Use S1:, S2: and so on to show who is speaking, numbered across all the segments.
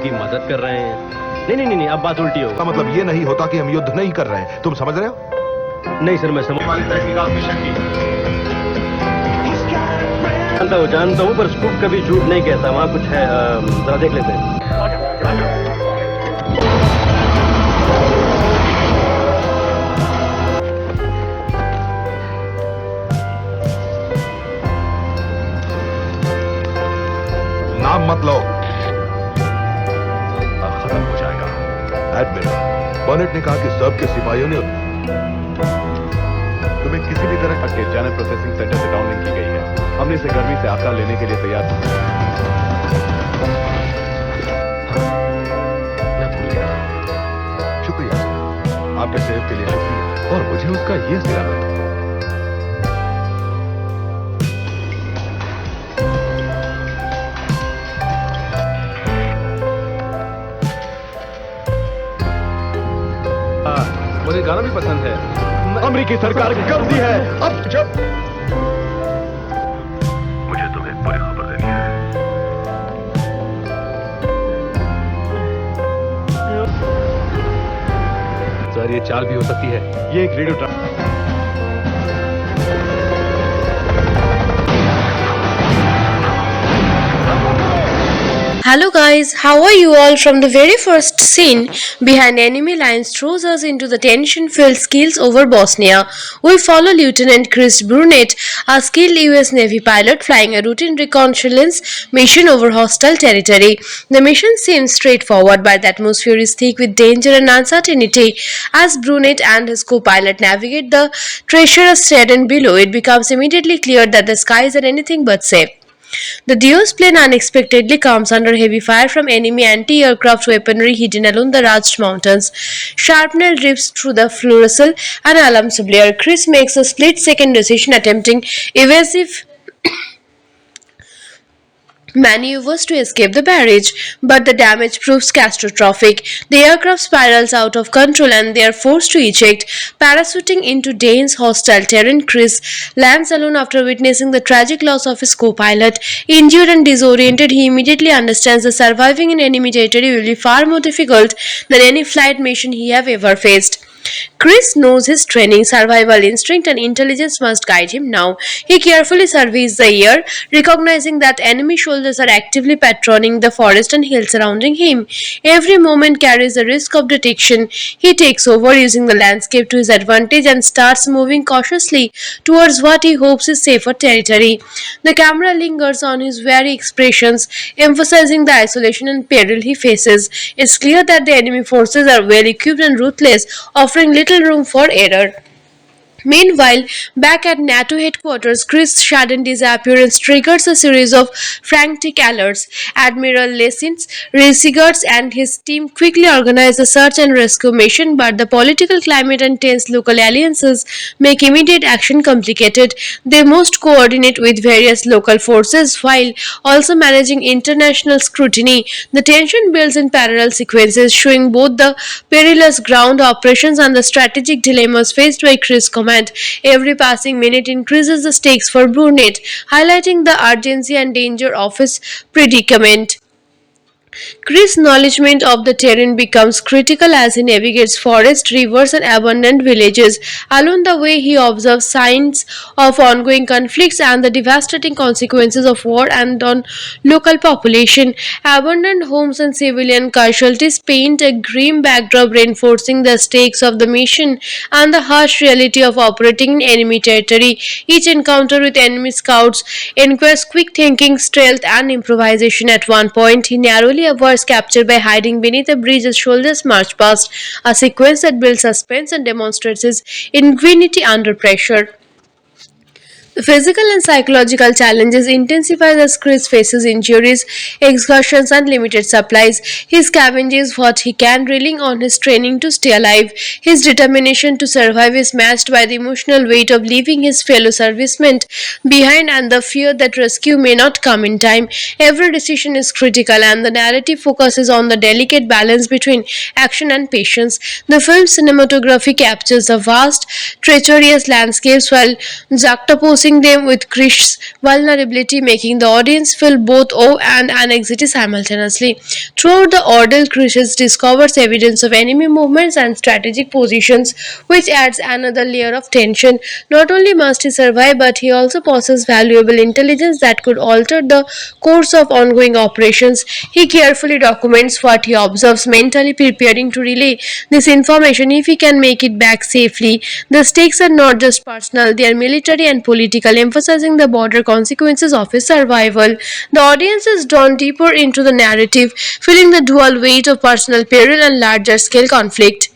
S1: की मदद कर रहे हैं। नहीं, अब बात उल्टी होगी।
S2: मतलब ये नहीं होता कि हम युद्ध नहीं कर रहे हैं, तुम समझ रहे हो?
S1: नहीं सर, मैं जानता हूँ, पर स्कूप कभी झूठ नहीं कहता। वहाँ कुछ है, जरा देख लेते हैं।
S2: नाम मत लो, खत्म हो जाएगा। एडमिरल बर्नेट ने कहा कि सर्ब के सिपाहियों ने तुम्हें किसी भी तरह के चैनल प्रोसेसिंग सेंटर से डाउनलिंक की गई है। हमने इसे गर्मी से आकार लेने के लिए तैयार हैं। मैं भूल गया। शुक्रिया सर, आपके सहयोग के लिए शुक्रिया, और मुझे उसका ये सिला मिला। मुझे गाना भी पसंद है। अमेरिकी सरकार कब दी है? अब जब मुझे तुम्हें बुरी खबर देनी है। सर, ये चाल भी हो सकती है। ये एक radio
S3: Hello guys, how are you all? From the very first scene, behind enemy lines throws us into the tension-filled skills over Bosnia. We follow Lieutenant Chris Brunet, a skilled US Navy pilot flying a routine reconnaissance mission over hostile territory. The mission seems straightforward, but the atmosphere is thick with danger and uncertainty. As Brunet and his co-pilot navigate the treacherous terrain below, it becomes immediately clear that the skies are anything but safe. The duo's plane unexpectedly comes under heavy fire from enemy anti-aircraft weaponry hidden along the Raj Mountains. Shrapnel rips through the fluorescent and alarms blare. Chris makes a split-second decision, attempting evasive maneuvers to escape the barrage, but the damage proves catastrophic. The aircraft spirals out of control and they are forced to eject. Parachuting into Dane's hostile terrain, Chris lands alone after witnessing the tragic loss of his co-pilot. Injured and disoriented, he immediately understands that surviving in enemy territory will be far more difficult than any flight mission he have ever faced. Chris knows his training, survival instinct, and intelligence must guide him now. He carefully surveys the air, recognizing that enemy soldiers are actively patrolling the forest and hills surrounding him. Every moment carries the risk of detection. He takes over, using the landscape to his advantage, and starts moving cautiously towards what he hopes is safer territory. The camera lingers on his wary expressions, emphasizing the isolation and peril he faces. It's clear that the enemy forces are well equipped and ruthless, offering little room for error. Meanwhile, back at NATO headquarters, Chris' sudden disappearance triggers a series of frantic alerts. Admiral Lesins, Resigers, and his team quickly organize a search and rescue mission, but the political climate and tense local alliances make immediate action complicated. They must coordinate with various local forces while also managing international scrutiny. The tension builds in parallel sequences, showing both the perilous ground operations and the strategic dilemmas faced by Chris' command. Every passing minute increases the stakes for Brunet, highlighting the urgency and danger of his predicament. Chris' knowledge of the terrain becomes critical as he navigates forests, rivers, and abandoned villages. Along the way, he observes signs of ongoing conflicts and the devastating consequences of war and on local population. Abandoned homes and civilian casualties paint a grim backdrop, reinforcing the stakes of the mission and the harsh reality of operating in enemy territory. Each encounter with enemy scouts requires quick thinking, stealth, and improvisation. At one point, he narrowly avoids capture by hiding beneath a bridge as soldiers march past, a sequence that builds suspense and demonstrates his ingenuity under pressure. The physical and psychological challenges intensify as Chris faces injuries, exhaustion, and limited supplies. He scavenges what he can, relying on his training to stay alive. His determination to survive is matched by the emotional weight of leaving his fellow servicemen behind and the fear that rescue may not come in time. Every decision is critical, and the narrative focuses on the delicate balance between action and patience. The film's cinematography captures the vast, treacherous landscapes while juxtaposing exposing them with Krish's vulnerability, making the audience feel both awe and anxiety simultaneously. Throughout the ordeal, Krish discovers evidence of enemy movements and strategic positions, which adds another layer of tension. Not only must he survive, but he also possesses valuable intelligence that could alter the course of ongoing operations. He carefully documents what he observes, mentally preparing to relay this information if he can make it back safely. The stakes are not just personal, they are military and political, emphasizing the broader consequences of his survival. The audience is drawn deeper into the narrative, feeling the dual weight of personal peril and larger scale conflict.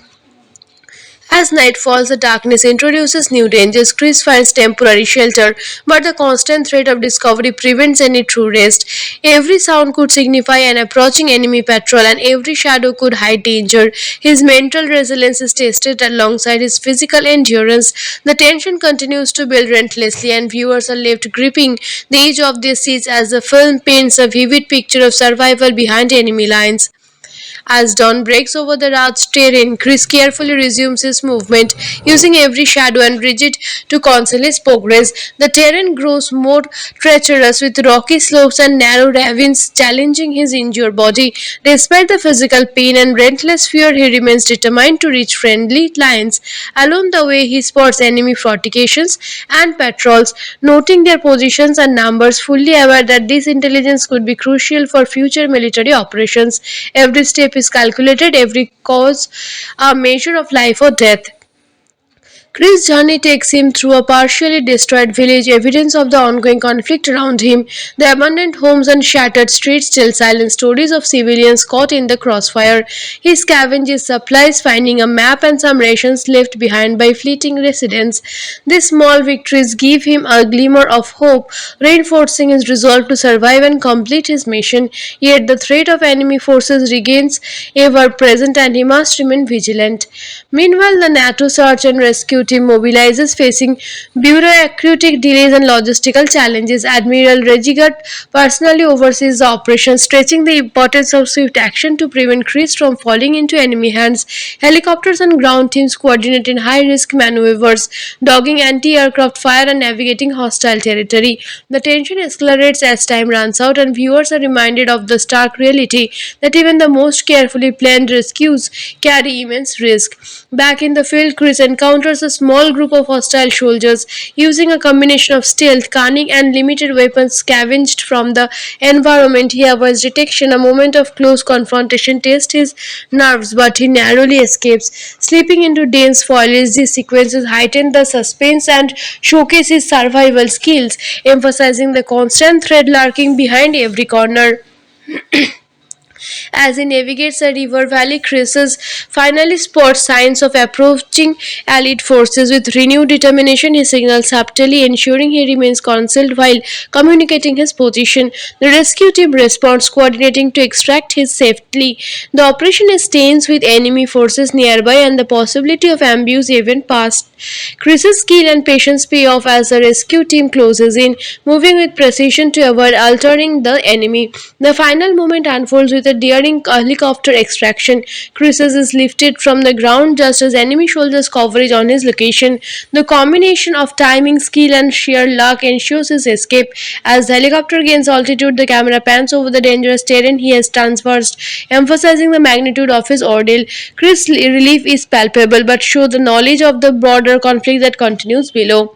S3: As night falls, the darkness introduces new dangers. Chris finds temporary shelter, but the constant threat of discovery prevents any true rest. Every sound could signify an approaching enemy patrol, and every shadow could hide danger. His mental resilience is tested alongside his physical endurance. The tension continues to build relentlessly, and viewers are left gripping the edge of their seats as the film paints a vivid picture of survival behind enemy lines. As dawn breaks over the Raj terrain, Chris carefully resumes his movement, using every shadow and ridge to conceal his progress. The terrain grows more treacherous with rocky slopes and narrow ravines challenging his injured body. Despite the physical pain and relentless fear, he remains determined to reach friendly lines. Along the way, he spots enemy fortifications and patrols, noting their positions and numbers, fully aware that this intelligence could be crucial for future military operations. Every step is calculated, every cause a measure of life or death. Chris' journey takes him through a partially destroyed village, evidence of the ongoing conflict around him. The abandoned homes and shattered streets tell silent stories of civilians caught in the crossfire. He scavenges supplies, finding a map and some rations left behind by fleeting residents. These small victories give him a glimmer of hope, reinforcing his resolve to survive and complete his mission. Yet the threat of enemy forces remains ever present, and he must remain vigilant. Meanwhile, the NATO search and rescue team mobilizes, facing bureaucratic delays and logistical challenges. Admiral Regigut personally oversees the operation, stretching the importance of swift action to prevent Chris from falling into enemy hands. Helicopters and ground teams coordinate in high-risk maneuvers, dogging anti-aircraft fire and navigating hostile territory. The tension escalates as time runs out, and viewers are reminded of the stark reality that even the most carefully planned rescues carry immense risk. Back in the field, Chris encounters a small group of hostile soldiers. Using a combination of stealth, cunning, and limited weapons scavenged from the environment, he avoids detection. A moment of close confrontation tests his nerves, but he narrowly escapes. Slipping into dense foliage, these sequences heighten the suspense and showcase his survival skills, emphasizing the constant threat lurking behind every corner. As he navigates a river valley, Chris finally spots signs of approaching Allied forces. With renewed determination, he signals subtly, ensuring he remains concealed while communicating his position. The rescue team responds, coordinating to extract him safely. The operation is tense with enemy forces nearby and the possibility of ambush even past. Chris's skill and patience pay off as the rescue team closes in, moving with precision to avoid altering the enemy. The final moment unfolds with a daring helicopter extraction. Chris is lifted from the ground just as enemy soldiers coverage on his location. The combination of timing, skill, and sheer luck ensures his escape. As the helicopter gains altitude, the camera pans over the dangerous terrain he has traversed, emphasizing the magnitude of his ordeal. Chris' relief is palpable, but shows the knowledge of the broader conflict that continues below.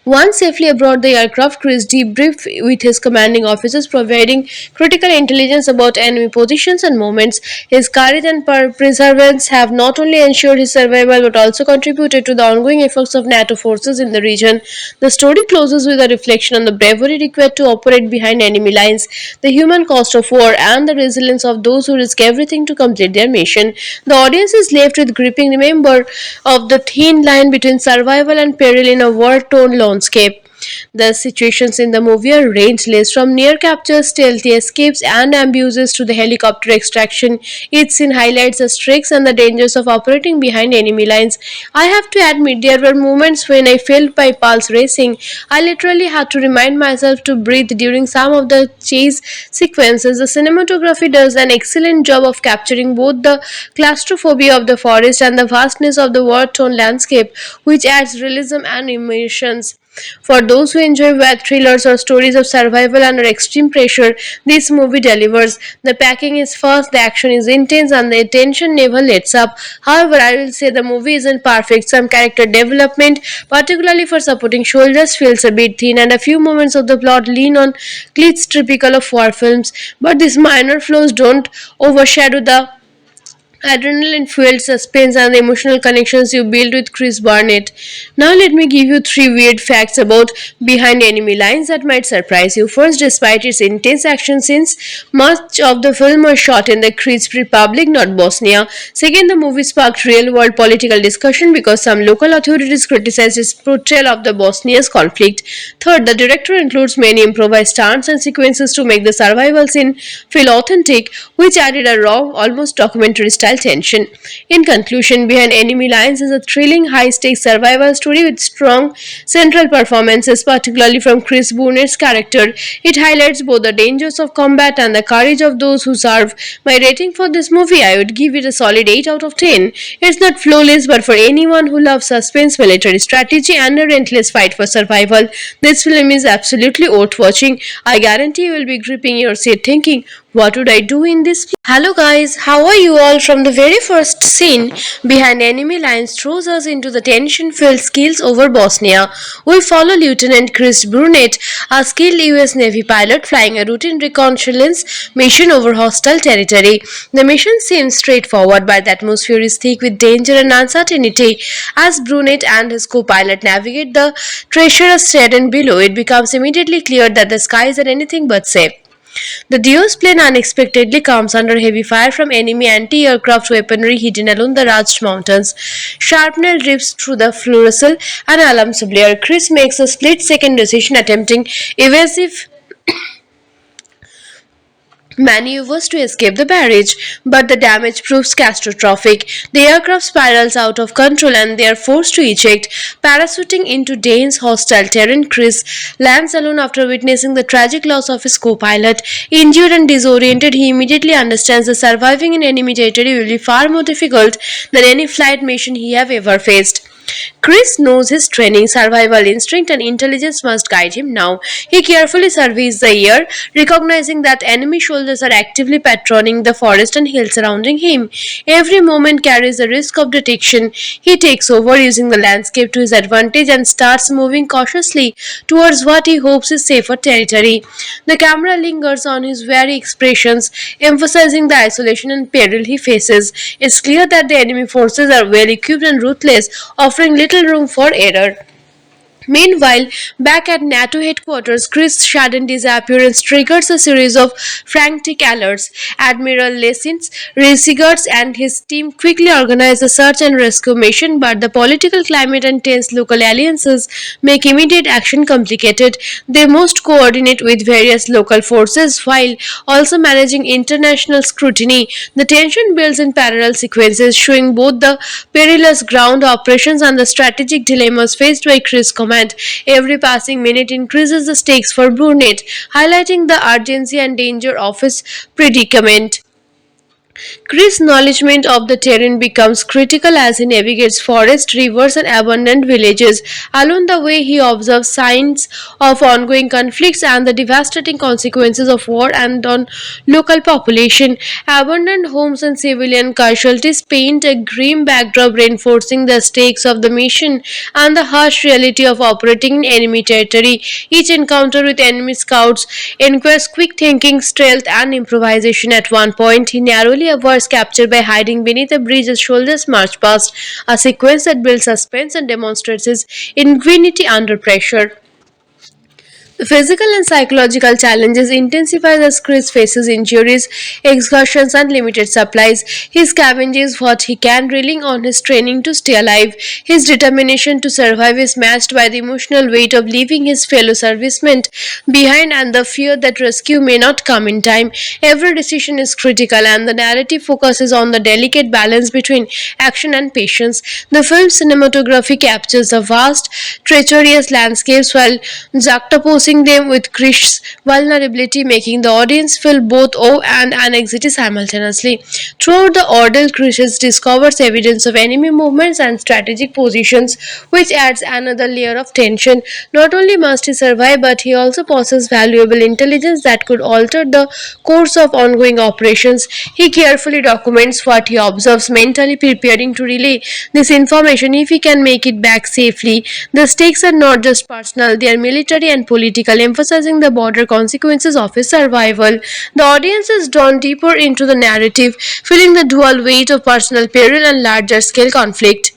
S3: Once safely aboard the aircraft, Chris debriefed with his commanding officers, providing critical intelligence about enemy positions and movements. His courage and perseverance have not only ensured his survival but also contributed to the ongoing efforts of NATO forces in the region. The story closes with a reflection on the bravery required to operate behind enemy lines, the human cost of war, and the resilience of those who risk everything to complete their mission. The audience is left with gripping remember of the thin line between survival and peril in a war-torn landscape. The situations in the movie are rangeless, from near captures, stealthy escapes, and abuses to the helicopter extraction. Each scene highlights the stakes and the dangers of operating behind enemy lines. I have to admit, there were moments when I felt my pulse racing. I literally had to remind myself to breathe during some of the chase sequences. The cinematography does an excellent job of capturing both the claustrophobia of the forest and the vastness of the war torn landscape, which adds realism and emotions. For those who enjoy web thrillers or stories of survival under extreme pressure, this movie delivers. The packing is fast, the action is intense, and the tension never lets up. However, I will say the movie isn't perfect. Some character development, particularly for supporting soldiers, feels a bit thin, and a few moments of the plot lean on glitz typical of war films. But these minor flaws don't overshadow the adrenaline fueled suspense and the emotional connections you build with Chris Barnett. Now, let me give you three weird facts about Behind Enemy Lines that might surprise you. First, despite its intense action scenes, much of the film was shot in the Kyrgyz Republic, not Bosnia. Second, the movie sparked real world political discussion because some local authorities criticized its portrayal of the Bosnia's conflict. Third, the director includes many improvised stunts and sequences to make the survival scene feel authentic, which added a raw, almost documentary style tension. In conclusion, Behind Enemy Lines is a thrilling, high stakes survival story with strong central performances, particularly from Chris Boonett's character. It highlights both the dangers of combat and the courage of those who serve. My rating for this movie, I would give it a solid 8 out of 10. It's not flawless, but for anyone who loves suspense, military strategy, and a relentless fight for survival, this film is absolutely worth watching. I guarantee you will be gripping your seat thinking, what would I do in this? Hello guys, how are you all? From the very first scene, Behind Enemy Lines throws us into the tension-filled skills over Bosnia. We follow Lieutenant Chris Burnett, a skilled US Navy pilot flying a routine reconnaissance mission over hostile territory. The mission seems straightforward, but the atmosphere is thick with danger and uncertainty. As Burnett and his co-pilot navigate the treacherous terrain below, it becomes immediately clear that the skies are anything but safe. The Dios plane unexpectedly comes under heavy fire from enemy anti-aircraft weaponry hidden along the Raj Mountains. Shrapnel drips through the fluorescent and alarms blare. Chris makes a split-second decision attempting evasive maneuvers to escape the barrage, but the damage proves catastrophic. The aircraft spirals out of control and they are forced to eject. Parachuting into Dane's hostile terrain, Chris lands alone after witnessing the tragic loss of his co-pilot. Injured and disoriented, he immediately understands that surviving in enemy territory will be far more difficult than any flight mission he have ever faced. Chris knows his training, survival instinct, and intelligence must guide him now. He carefully surveys the air, recognizing that enemy soldiers are actively patrolling the forest and hills surrounding him. Every moment carries the risk of detection. He takes over, using the landscape to his advantage, and starts moving cautiously towards what he hopes is safer territory. The camera lingers on his very expressions, emphasizing the isolation and peril he faces. It's clear that the enemy forces are well equipped and ruthless, offering little room for error. Meanwhile, back at NATO headquarters, Chris sudden disappearance triggers a series of frantic alerts. Admiral Lessins, Resigars, and his team quickly organize a search and rescue mission, but the political climate and tense local alliances make immediate action complicated. They must coordinate with various local forces while also managing international scrutiny. The tension builds in parallel sequences, showing both the perilous ground operations and the strategic dilemmas faced by Chris Command. Every passing minute increases the stakes for Burnett, highlighting the urgency and danger of his predicament. Chris' knowledge of the terrain becomes critical as he navigates forests, rivers, and abandoned villages. Along the way, he observes signs of ongoing conflicts and the devastating consequences of war and on local population. Abandoned homes and civilian casualties paint a grim backdrop, reinforcing the stakes of the mission and the harsh reality of operating in enemy territory. Each encounter with enemy scouts requires quick thinking, stealth, and improvisation. At one point, he narrowly avoids capture by hiding beneath a bridge as soldiers march past, a sequence that builds suspense and demonstrates his ingenuity under pressure. The physical and psychological challenges intensify as Chris faces injuries, exhaustions, and limited supplies. He scavenges what he can, relying on his training to stay alive. His determination to survive is matched by the emotional weight of leaving his fellow servicemen behind and the fear that rescue may not come in time. Every decision is critical, and the narrative focuses on the delicate balance between action and patience. The film's cinematography captures the vast, treacherous landscapes while juxtaposing reinforcing them with Krish's vulnerability, making the audience feel both awe and anxiety simultaneously. Throughout the ordeal, Krish discovers evidence of enemy movements and strategic positions, which adds another layer of tension. Not only must he survive, but he also possesses valuable intelligence that could alter the course of ongoing operations. He carefully documents what he observes, mentally preparing to relay this information if he can make it back safely. The stakes are not just personal, they are military and political, emphasizing the broader consequences of his survival. The audience is drawn deeper into the narrative, feeling the dual weight of personal peril and larger scale conflict.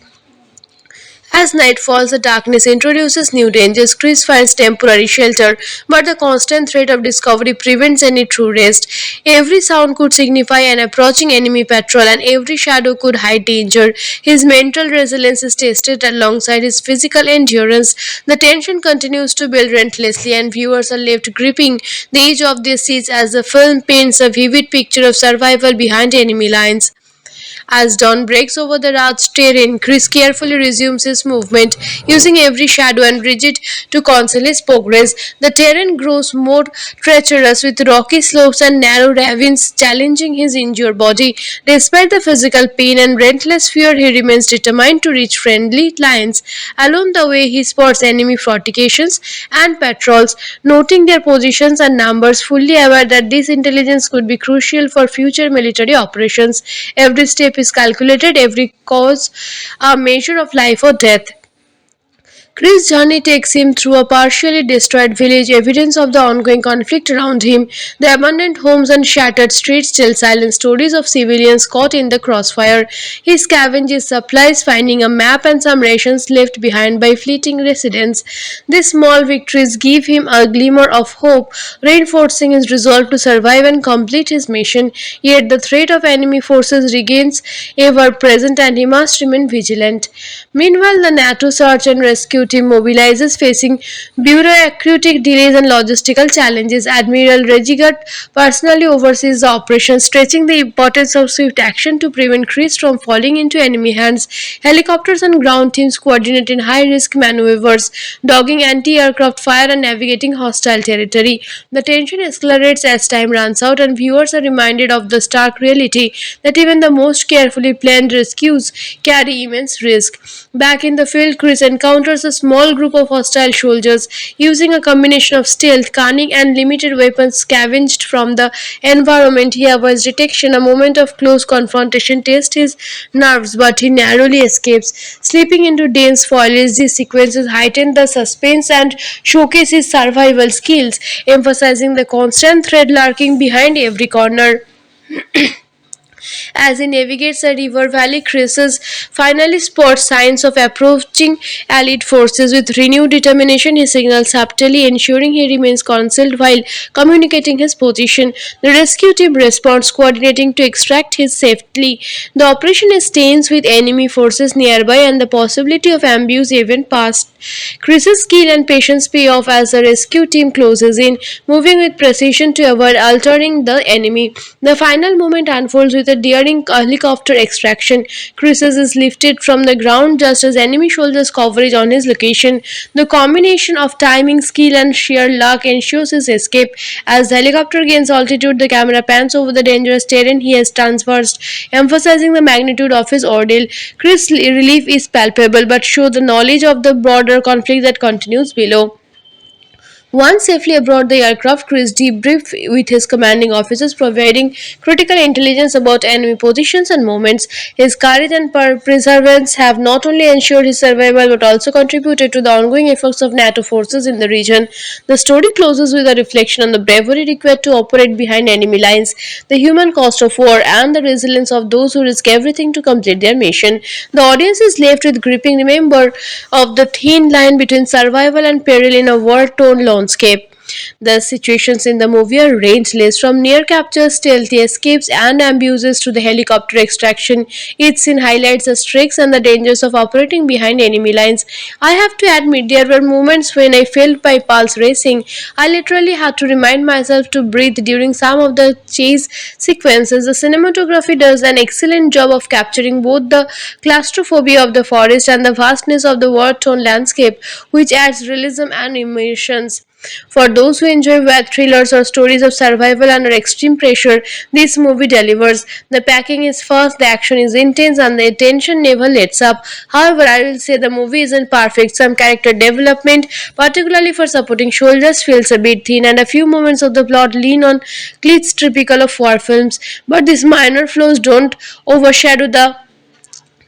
S3: As night falls, the darkness introduces new dangers. Chris finds temporary shelter, but the constant threat of discovery prevents any true rest. Every sound could signify an approaching enemy patrol, and every shadow could hide danger. His mental resilience is tested alongside his physical endurance. The tension continues to build relentlessly, and viewers are left gripping the edge of their seats as the film paints a vivid picture of survival behind enemy lines. As dawn breaks over the Raj's terrain, Chris carefully resumes his movement, using every shadow and ridge to conceal his progress. The terrain grows more treacherous with rocky slopes and narrow ravines challenging his injured body. Despite the physical pain and relentless fear, he remains determined to reach friendly lines. Along the way, he spots enemy fortifications and patrols, noting their positions and numbers, fully aware that this intelligence could be crucial for future military operations. Every step is calculated, every cause a measure of life or death. Chris' journey takes him through a partially destroyed village, evidence of the ongoing conflict around him. The abandoned homes and shattered streets tell silent stories of civilians caught in the crossfire. He scavenges supplies, finding a map and some rations left behind by fleeting residents. These small victories give him a glimmer of hope, reinforcing his resolve to survive and complete his mission. Yet the threat of enemy forces remains ever present, and he must remain vigilant. Meanwhile, the NATO search and rescue team mobilizes, facing bureaucratic delays and logistical challenges. Admiral Regigat personally oversees the operation, stretching the importance of swift action to prevent Chris from falling into enemy hands. Helicopters and ground teams coordinate in high-risk maneuvers, dogging anti-aircraft fire and navigating hostile territory. The tension escalates as time runs out, and viewers are reminded of the stark reality that even the most carefully planned rescues carry immense risk. Back in the field, Chris encounters a small group of hostile soldiers. Using a combination of stealth, cunning, and limited weapons scavenged from the environment, he avoids detection. A moment of close confrontation tests his nerves, but he narrowly escapes. Slipping into dense foliage, these sequences heighten the suspense and showcase his survival skills, emphasizing the constant threat lurking behind every corner. As he navigates a river valley, Chris finally spots signs of approaching Allied forces. With renewed determination, he signals subtly, ensuring he remains concealed while communicating his position. The rescue team responds, coordinating to extract him safely. The operation is tense with enemy forces nearby and the possibility of ambush even past. Chris's skill and patience pay off as the rescue team closes in, moving with precision to avoid altering the enemy. The final moment unfolds with a daring helicopter extraction. Chris is lifted from the ground just as enemy soldiers coverage on his location. The combination of timing, skill, and sheer luck ensures his escape. As the helicopter gains altitude, the camera pans over the dangerous terrain he has traversed, emphasizing the magnitude of his ordeal. Chris' relief is palpable, but shows the knowledge of the broader conflict that continues below. Once safely aboard the aircraft, Chris debriefed with his commanding officers, providing critical intelligence about enemy positions and movements. His courage and perseverance have not only ensured his survival but also contributed to the ongoing efforts of NATO forces in the region. The story closes with a reflection on the bravery required to operate behind enemy lines, the human cost of war, and the resilience of those who risk everything to complete their mission. The audience is left with gripping remember of the thin line between survival and peril in a war-torn landscape. The situations in the movie are rangeless, from near captures, stealthy escapes, and abuses to the helicopter extraction. Each scene highlights the stakes and the dangers of operating behind enemy lines. I have to admit, there were moments when I felt my pulse racing. I literally had to remind myself to breathe during some of the chase sequences. The cinematography does an excellent job of capturing both the claustrophobia of the forest and the vastness of the war torn landscape, which adds realism and emotions. For those who enjoy web thrillers or stories of survival under extreme pressure, this movie delivers. The packing is fast, the action is intense, and the tension never lets up. However, I will say the movie isn't perfect. Some character development, particularly for supporting soldiers, feels a bit thin, and a few moments of the plot lean on cliches typical of war films. But these minor flaws don't overshadow the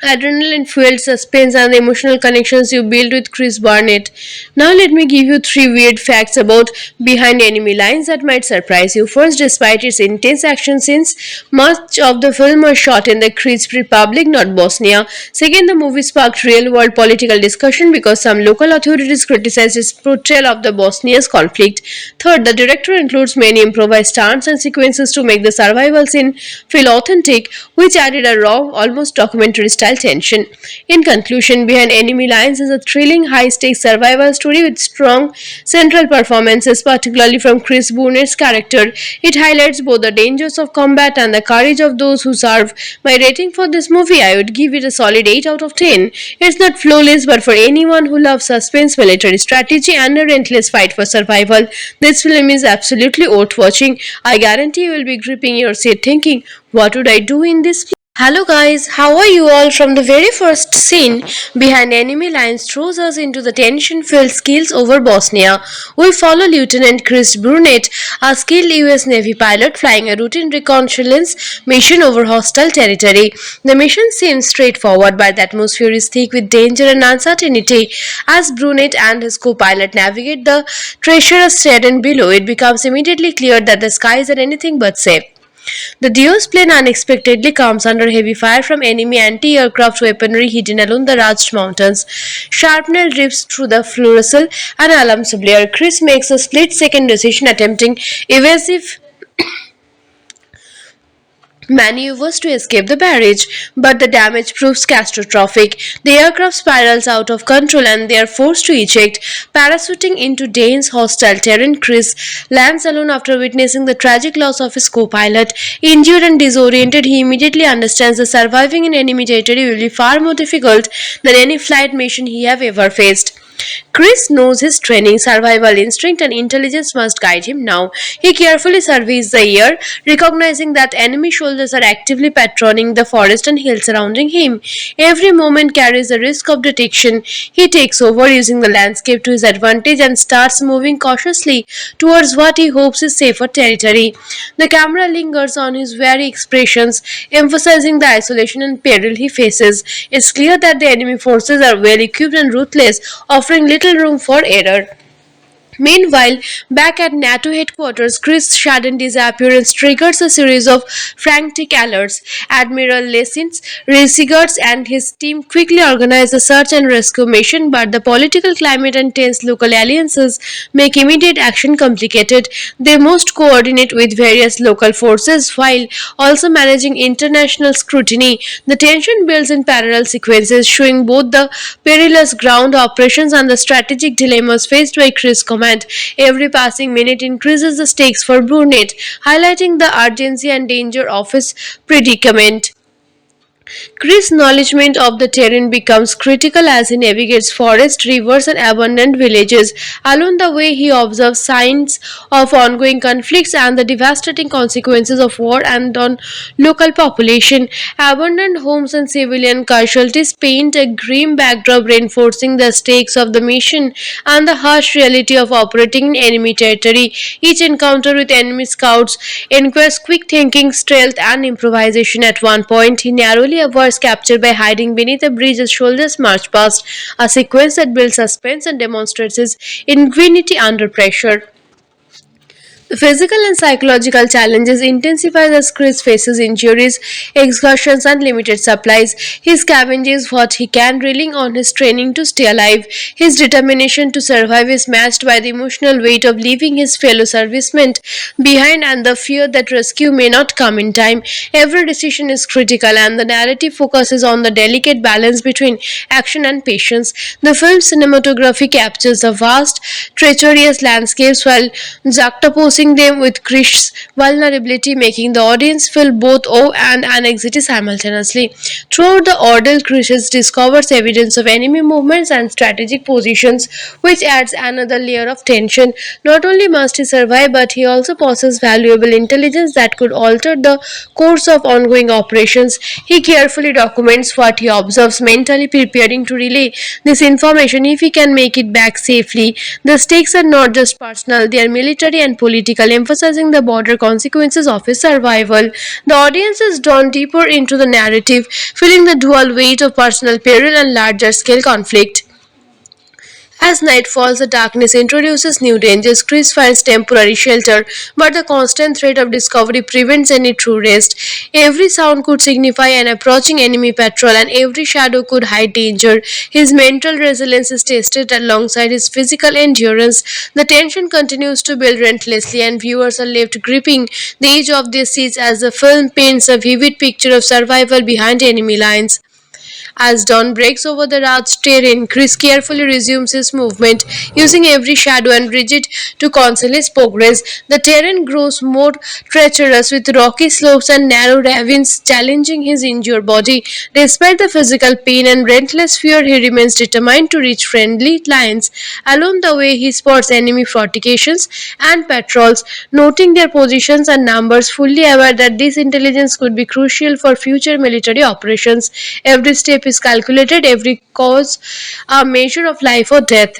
S3: adrenaline fueled suspense and the emotional connections you build with Chris Barnett. Now, let me give you three weird facts about Behind Enemy Lines that might surprise you. First, despite its intense action scenes, much of the film was shot in the Kyrgyz Republic, not Bosnia. Second, the movie sparked real world political discussion because some local authorities criticized its portrayal of the Bosnia's conflict. Third, the director includes many improvised stunts and sequences to make the survival scene feel authentic, which added a raw, almost documentary style tension. In conclusion, Behind Enemy Lines is a thrilling, high stakes survival story with strong central performances, particularly from Chris Burnett's character. It highlights both the dangers of combat and the courage of those who serve. My rating for this movie, I would give it a solid 8 out of 10. It's not flawless, but for anyone who loves suspense, military strategy, and a relentless fight for survival, this film is absolutely worth watching. I guarantee you will be gripping your seat thinking, what would I do in this? Hello guys, how are you all? From the very first scene, Behind Enemy Lines throws us into the tension-filled skills over Bosnia. We follow Lieutenant Chris Burnett, a skilled US Navy pilot flying a routine reconnaissance mission over hostile territory. The mission seems straightforward, but the atmosphere is thick with danger and uncertainty. As Burnett and his co-pilot navigate the treacherous terrain below, it becomes immediately clear that the skies are anything but safe. The Dios plane unexpectedly comes under heavy fire from enemy anti-aircraft weaponry hidden along the Raj Mountains. Shrapnel drips through the fluorescent and alarms blare. Chris makes a split-second decision attempting evasive maneuvers to escape the barrage, but the damage proves catastrophic. The aircraft spirals out of control and they are forced to eject. Parachuting into Dane's hostile terrain, Chris lands alone after witnessing the tragic loss of his co-pilot. Injured and disoriented, he immediately understands that surviving in enemy territory will be far more difficult than any flight mission he have ever faced. Chris knows his training, survival instinct, and intelligence must guide him now. He carefully surveys the air, recognizing that enemy soldiers are actively patrolling the forest and hills surrounding him. Every moment carries the risk of detection. He takes over, using the landscape to his advantage, and starts moving cautiously towards what he hopes is safer territory. The camera lingers on his very expressions, emphasizing the isolation and peril he faces. It's clear that the enemy forces are well equipped and ruthless, offering little room for error. Meanwhile, back at NATO headquarters, Chris' sudden disappearance triggers a series of frantic alerts. Admiral Lesins, Resigards, and his team quickly organize a search and rescue mission, but the political climate and tense local alliances make immediate action complicated. They must coordinate with various local forces while also managing international scrutiny. The tension builds in parallel sequences, showing both the perilous ground operations and the strategic dilemmas faced by Chris' command. Every passing minute increases the stakes for Burnett, highlighting the urgency and danger of his predicament. Chris' knowledge of the terrain becomes critical as he navigates forests, rivers, and abandoned villages. Along the way, he observes signs of ongoing conflicts and the devastating consequences of war and on local population. Abandoned homes and civilian casualties paint a grim backdrop, reinforcing the stakes of the mission and the harsh reality of operating in enemy territory. Each encounter with enemy scouts requires quick thinking, stealth, and improvisation. At one point, he narrowly avoids capture by hiding beneath a bridge as soldiers march past, a sequence that builds suspense and demonstrates his ingenuity under pressure. The physical and psychological challenges intensify as Chris faces injuries, exhaustions, and limited supplies. He scavenges what he can, relying on his training to stay alive. His determination to survive is matched by the emotional weight of leaving his fellow servicemen behind and the fear that rescue may not come in time. Every decision is critical, and the narrative focuses on the delicate balance between action and patience. The film's cinematography captures the vast, treacherous landscapes while juxtaposing exposing them with Krish's vulnerability, making the audience feel both awe and anxiety simultaneously. Throughout the ordeal, Krish discovers evidence of enemy movements and strategic positions, which adds another layer of tension. Not only must he survive, but he also possesses valuable intelligence that could alter the course of ongoing operations. He carefully documents what he observes, mentally preparing to relay this information if he can make it back safely. The stakes are not just personal, they are military and political, emphasizing the broader consequences of his survival. The audience is drawn deeper into the narrative, feeling the dual weight of personal peril and larger scale conflict. As night falls, the darkness introduces new dangers. Chris finds temporary shelter, but the constant threat of discovery prevents any true rest. Every sound could signify an approaching enemy patrol, and every shadow could hide danger. His mental resilience is tested alongside his physical endurance. The tension continues to build relentlessly, and viewers are left gripping the edge of their seats as the film paints a vivid picture of survival behind enemy lines. As dawn breaks over the Raj terrain, Chris carefully resumes his movement, using every shadow and ridge to conceal his progress. The terrain grows more treacherous with rocky slopes and narrow ravines challenging his injured body. Despite the physical pain and relentless fear, he remains determined to reach friendly lines. Along the way, he spots enemy fortifications and patrols, noting their positions and numbers, fully aware that this intelligence could be crucial for future military operations. Every step is calculated, every cause a measure of life or death.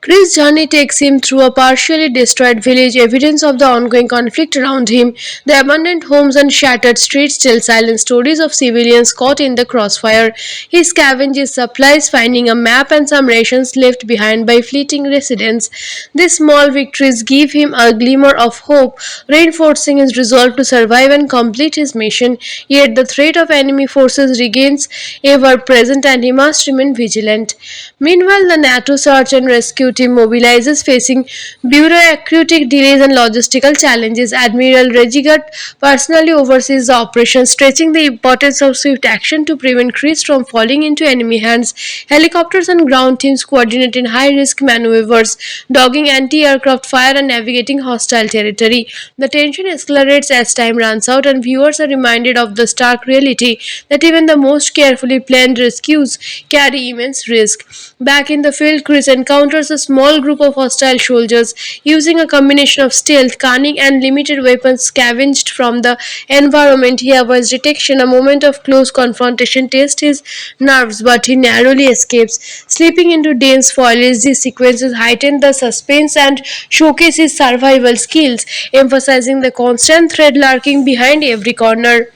S3: Chris' journey takes him through a partially destroyed village, evidence of the ongoing conflict around him. The abandoned homes and shattered streets tell silent stories of civilians caught in the crossfire. He scavenges supplies, finding a map and some rations left behind by fleeting residents. These small victories give him a glimmer of hope, reinforcing his resolve to survive and complete his mission. Yet the threat of enemy forces remains ever present, and he must remain vigilant. Meanwhile, the NATO search and rescue team mobilizes, facing bureaucratic delays and logistical challenges. Admiral Regigut personally oversees the operation, stretching the importance of swift action to prevent Chris from falling into enemy hands. Helicopters and ground teams coordinate in high-risk maneuvers, dogging anti-aircraft fire and navigating hostile territory. The tension escalates as time runs out, and viewers are reminded of the stark reality that even the most carefully planned rescues carry immense risk. Back in the field, Chris encounters a small group of hostile soldiers. Using a combination of stealth, cunning, and limited weapons scavenged from the environment, he avoids detection. A moment of close confrontation tests his nerves, but he narrowly escapes. Slipping into dense foliage, these sequences heighten the suspense and showcase his survival skills, emphasizing the constant threat lurking behind every corner.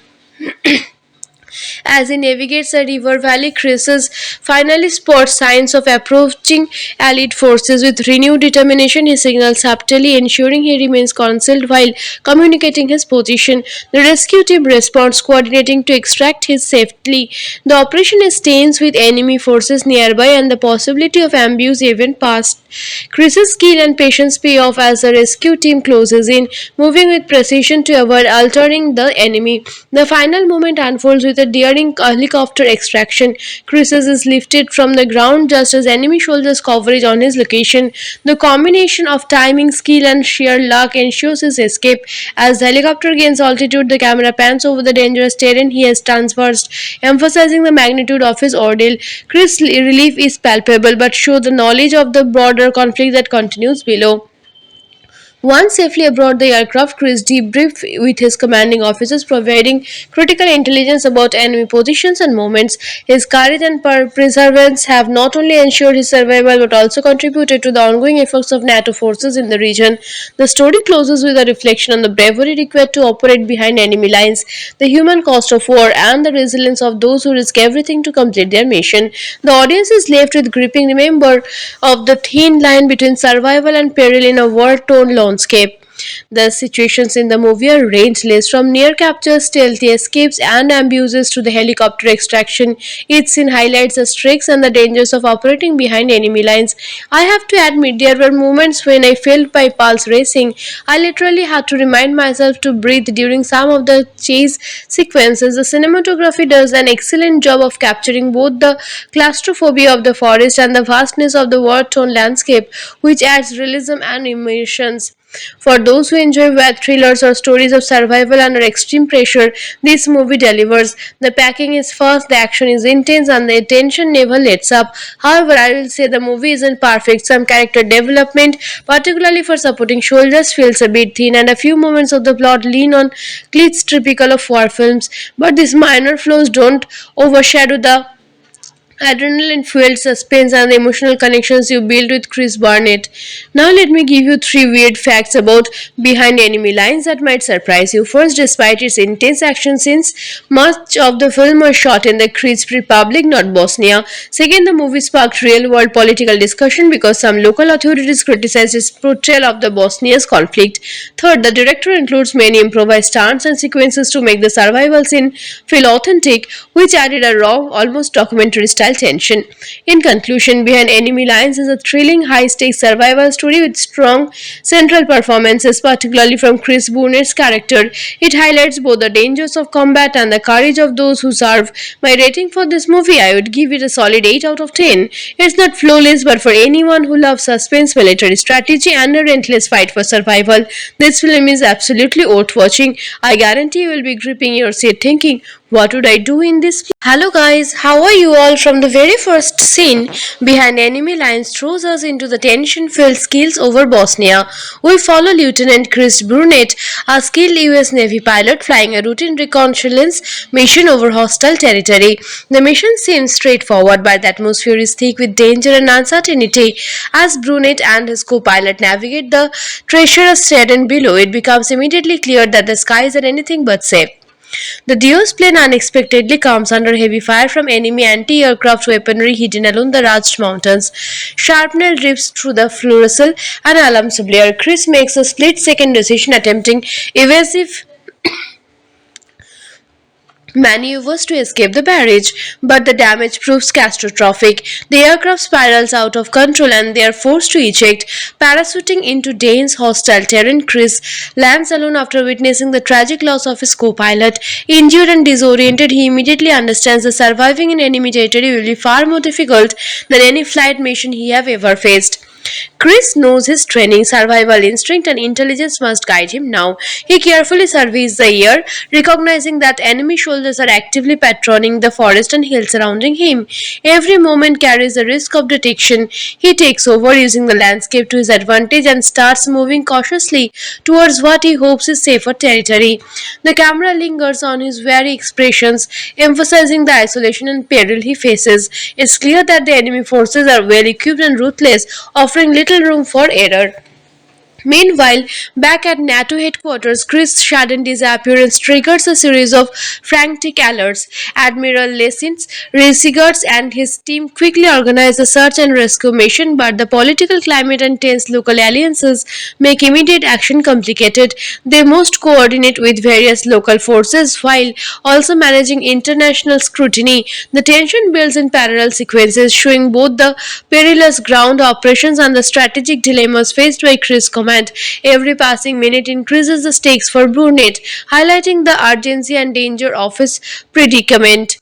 S3: As he navigates a river valley, Chris finally spots signs of approaching Allied forces. With renewed determination, he signals subtly, ensuring he remains concealed while communicating his position. The rescue team responds, coordinating to extract him safely. The operation is tense with enemy forces nearby and the possibility of ambush even past. Chris's skill and patience pay off as the rescue team closes in, moving with precision to avoid altering the enemy. The final moment unfolds with a daring helicopter extraction. Chris is lifted from the ground just as enemy soldiers coverage on his location. The combination of timing, skill, and sheer luck ensures his escape. As the helicopter gains altitude, the camera pans over the dangerous terrain he has traversed, emphasizing the magnitude of his ordeal. Chris' relief is palpable, but shows the knowledge of the broader conflict that continues below. Once safely aboard the aircraft, Chris debriefed with his commanding officers, providing critical intelligence about enemy positions and movements. His courage and perseverance have not only ensured his survival but also contributed to the ongoing efforts of NATO forces in the region. The story closes with a reflection on the bravery required to operate behind enemy lines, the human cost of war, and the resilience of those who risk everything to complete their mission. The audience is left with gripping remember of the thin line between survival and peril in a war-torn landscape. The situations in the movie are rangeless, from near captures, stealthy escapes, and abuses to the helicopter extraction. Each scene highlights the stakes and the dangers of operating behind enemy lines. I have to admit, there were moments when I felt my pulse racing. I literally had to remind myself to breathe during some of the chase sequences. The cinematography does an excellent job of capturing both the claustrophobia of the forest and the vastness of the war torn landscape, which adds realism and emotions. For those who enjoy web thrillers or stories of survival under extreme pressure, this movie delivers. The packing is fast, the action is intense, and the tension never lets up. However, I will say the movie isn't perfect. Some character development, particularly for supporting soldiers, feels a bit thin, and a few moments of the plot lean on glitz typical of war films. But these minor flaws don't overshadow the adrenaline fueled suspense and the emotional connections you build with Chris Barnett. Now, let me give you three weird facts about Behind Enemy Lines that might surprise you. First, despite its intense action scenes, much of the film was shot in the Kyrgyz Republic, not Bosnia. Second, the movie sparked real world political discussion because some local authorities criticized its portrayal of the Bosnia's conflict. Third, the director includes many improvised stunts and sequences to make the survival scene feel authentic, which added a raw, almost documentary style tension. In conclusion, Behind Enemy Lines is a thrilling, high stakes survival story with strong central performances, particularly from Chris Boonett's character. It highlights both the dangers of combat and the courage of those who serve. My rating for this movie, I would give it a solid 8 out of 10. It's not flawless, but for anyone who loves suspense, military strategy, and a relentless fight for survival, this film is absolutely worth watching. I guarantee you will be gripping your seat thinking, what would I do in this? Hello guys, how are you all? From the very first scene, Behind Enemy Lines throws us into the tension-filled skills over Bosnia. We follow Lieutenant Chris Burnett, a skilled US Navy pilot flying a routine reconnaissance mission over hostile territory. The mission seems straightforward, but the atmosphere is thick with danger and uncertainty. As Burnett and his co-pilot navigate the treacherous terrain below, it becomes immediately clear that the skies are anything but safe. The Dios plane unexpectedly comes under heavy fire from enemy anti-aircraft weaponry hidden along the Raj Mountains. Shrapnel drips through the fluorescent and alarms blare. Chris makes a split-second decision attempting evasive maneuvers to escape the barrage, but the damage proves catastrophic. The aircraft spirals out of control and they are forced to eject. Parachuting into Dane's hostile terrain, Chris lands alone after witnessing the tragic loss of his co-pilot. Injured and disoriented, he immediately understands that surviving in enemy territory will be far more difficult than any flight mission he have ever faced. Chris knows his training, survival instinct, and intelligence must guide him now. He carefully surveys the air, recognizing that enemy soldiers are actively patrolling the forest and hills surrounding him. Every moment carries the risk of detection. He takes over, using the landscape to his advantage, and starts moving cautiously towards what he hopes is safer territory. The camera lingers on his very expressions, emphasizing the isolation and peril he faces. It's clear that the enemy forces are well equipped and ruthless, offering little room for error. Meanwhile, back at NATO headquarters, Chris' sudden disappearance triggers a series of frantic alerts. Admiral Lessins, Resigars, and his team quickly organize a search and rescue mission, but the political climate and tense local alliances make immediate action complicated. They must coordinate with various local forces while also managing international scrutiny. The tension builds in parallel sequences, showing both the perilous ground operations and the strategic dilemmas faced by Chris' command. Every passing minute increases the stakes for Burnett, highlighting the urgency and danger of his predicament.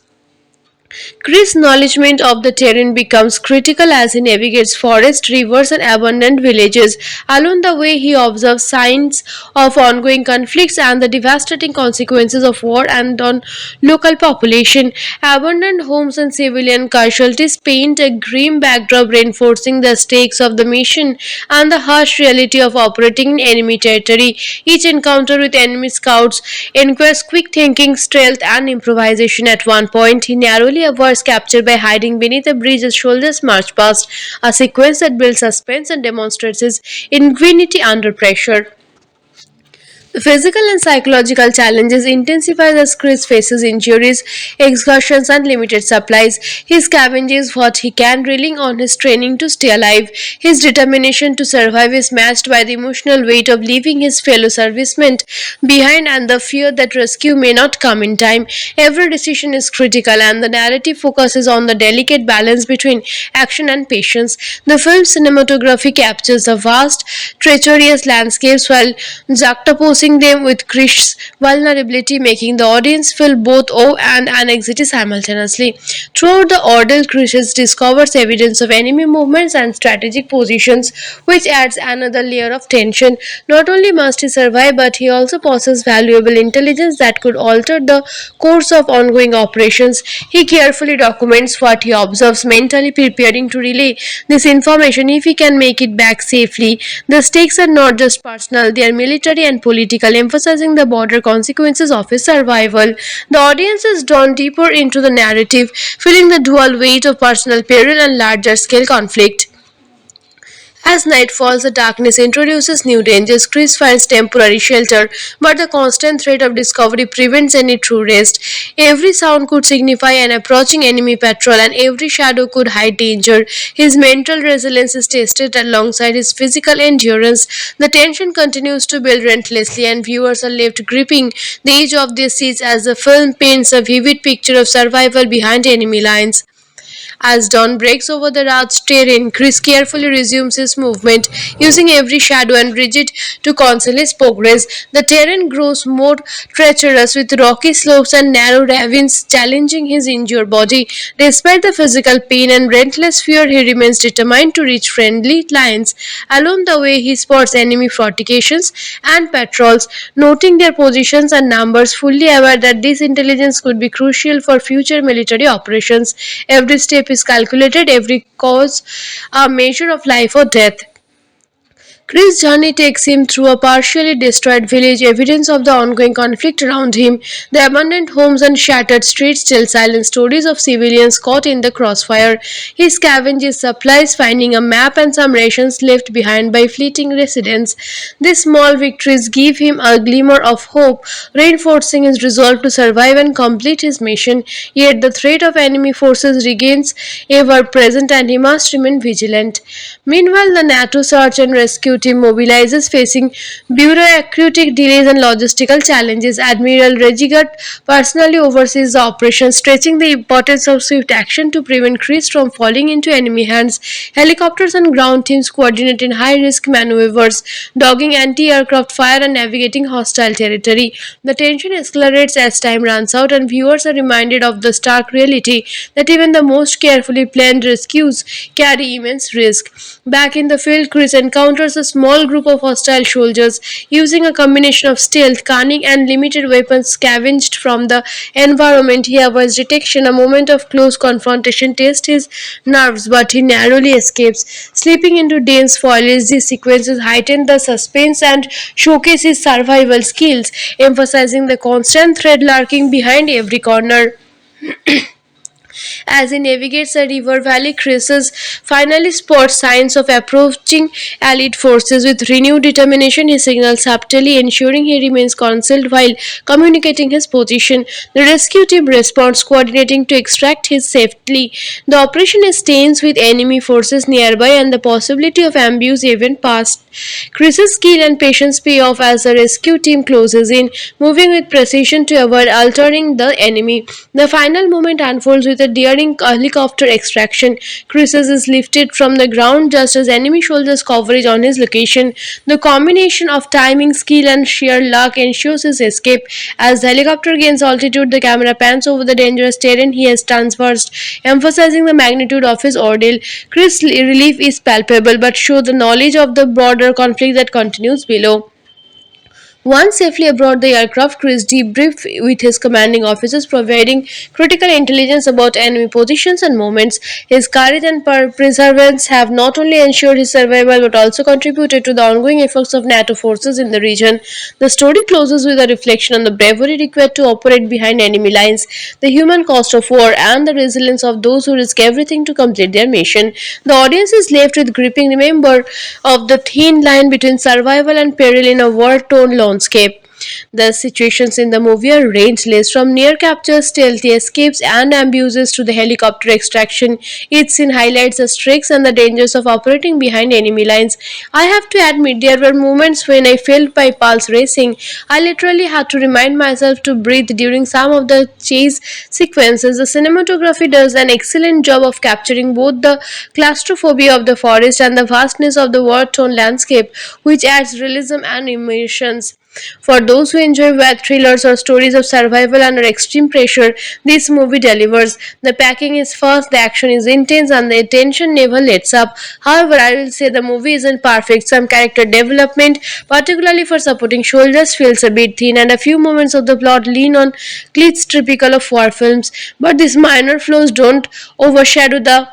S3: Chris' knowledge of the terrain becomes critical as he navigates forests, rivers, and abandoned villages. Along the way, he observes signs of ongoing conflicts and the devastating consequences of war and on local population. Abandoned homes and civilian casualties paint a grim backdrop, reinforcing the stakes of the mission and the harsh reality of operating in enemy territory. Each encounter with enemy scouts requires quick thinking, stealth, and improvisation. At one point, he narrowly avoids capture by hiding beneath a bridge as soldiers march past, a sequence that builds suspense and demonstrates his ingenuity under pressure. The physical and psychological challenges intensify as Chris faces injuries, exhaustions, and limited supplies. He scavenges what he can, relying on his training to stay alive. His determination to survive is matched by the emotional weight of leaving his fellow servicemen behind and the fear that rescue may not come in time. Every decision is critical, and the narrative focuses on the delicate balance between action and patience. The film's cinematography captures the vast, treacherous landscapes while juxtaposing reinforcing them with Krish's vulnerability, making the audience feel both awe and anxiety simultaneously. Throughout the ordeal, Krish discovers evidence of enemy movements and strategic positions, which adds another layer of tension. Not only must he survive, but he also possesses valuable intelligence that could alter the course of ongoing operations. He carefully documents what he observes, mentally preparing to relay this information if he can make it back safely. The stakes are not just personal, they are military and political, emphasizing the broader consequences of his survival. The audience is drawn deeper into the narrative, feeling the dual weight of personal peril and larger scale conflict. As night falls, the darkness introduces new dangers. Chris finds temporary shelter, but the constant threat of discovery prevents any true rest. Every sound could signify an approaching enemy patrol, and every shadow could hide danger. His mental resilience is tested alongside his physical endurance. The tension continues to build relentlessly, and viewers are left gripping the edge of their seats as the film paints a vivid picture of survival behind enemy lines. As dawn breaks over the Raj's terrain, Chris carefully resumes his movement, using every shadow and ridge to conceal his progress. The terrain grows more treacherous with rocky slopes and narrow ravines challenging his injured body. Despite the physical pain and relentless fear, he remains determined to reach friendly lines. Along the way, he spots enemy fortifications and patrols, noting their positions and numbers, fully aware that this intelligence could be crucial for future military operations. Every step is calculated, every cause a measure of life or death. Chris' journey takes him through a partially destroyed village, evidence of the ongoing conflict around him. The abandoned homes and shattered streets tell silent stories of civilians caught in the crossfire. He scavenges supplies, finding a map and some rations left behind by fleeting residents. These small victories give him a glimmer of hope, reinforcing his resolve to survive and complete his mission. Yet the threat of enemy forces remains ever present, and he must remain vigilant. Meanwhile, the NATO search and rescue team mobilizes, facing bureaucratic delays and logistical challenges. Admiral Regigat personally oversees the operation, stretching the importance of swift action to prevent Chris from falling into enemy hands. Helicopters and ground teams coordinate in high-risk maneuvers, dogging anti-aircraft fire and navigating hostile territory. The tension escalates as time runs out, and viewers are reminded of the stark reality that even the most carefully planned rescues carry immense risk. Back in the field, Chris encounters a small group of hostile soldiers. Using a combination of stealth, cunning, and limited weapons scavenged from the environment, he avoids detection. A moment of close confrontation tests his nerves, but he narrowly escapes. Slipping into dense foliage, these sequences heighten the suspense and showcase his survival skills, emphasizing the constant threat lurking behind every corner. As he navigates a river valley, Chris finally spots signs of approaching Allied forces. With renewed determination, he signals subtly, ensuring he remains concealed while communicating his position. The rescue team responds, coordinating to extract him safely. The operation is tense with enemy forces nearby and the possibility of ambush even past. Chris's skill and patience pay off as the rescue team closes in, moving with precision to avoid altering the enemy. The final moment unfolds with a daring helicopter extraction. Chris is lifted from the ground just as enemy soldiers coverage on his location. The combination of timing, skill, and sheer luck ensures his escape. As the helicopter gains altitude, the camera pans over the dangerous terrain he has traversed, emphasizing the magnitude of his ordeal. Chris' relief is palpable, but shows the knowledge of the broader conflict that continues below. Once safely aboard the aircraft, Chris debriefed with his commanding officers, providing critical intelligence about enemy positions and movements. His courage and perseverance have not only ensured his survival but also contributed to the ongoing efforts of NATO forces in the region. The story closes with a reflection on the bravery required to operate behind enemy lines, the human cost of war, and the resilience of those who risk everything to complete their mission. The audience is left with gripping remember of the thin line between survival and peril in a war-torn landscape. The situations in the movie are rangeless, from near captures, stealthy escapes, and abuses to the helicopter extraction. Each scene highlights the stakes and the dangers of operating behind enemy lines. I have to admit, there were moments when I felt my pulse racing. I literally had to remind myself to breathe during some of the chase sequences. The cinematography does an excellent job of capturing both the claustrophobia of the forest and the vastness of the war torn landscape, which adds realism and emotions. For those who enjoy web thrillers or stories of survival under extreme pressure, this movie delivers. The packing is fast, the action is intense, and the tension never lets up. However, I will say the movie isn't perfect. Some character development, particularly for supporting soldiers, feels a bit thin, and a few moments of the plot lean on cliches typical of war films. But these minor flaws don't overshadow the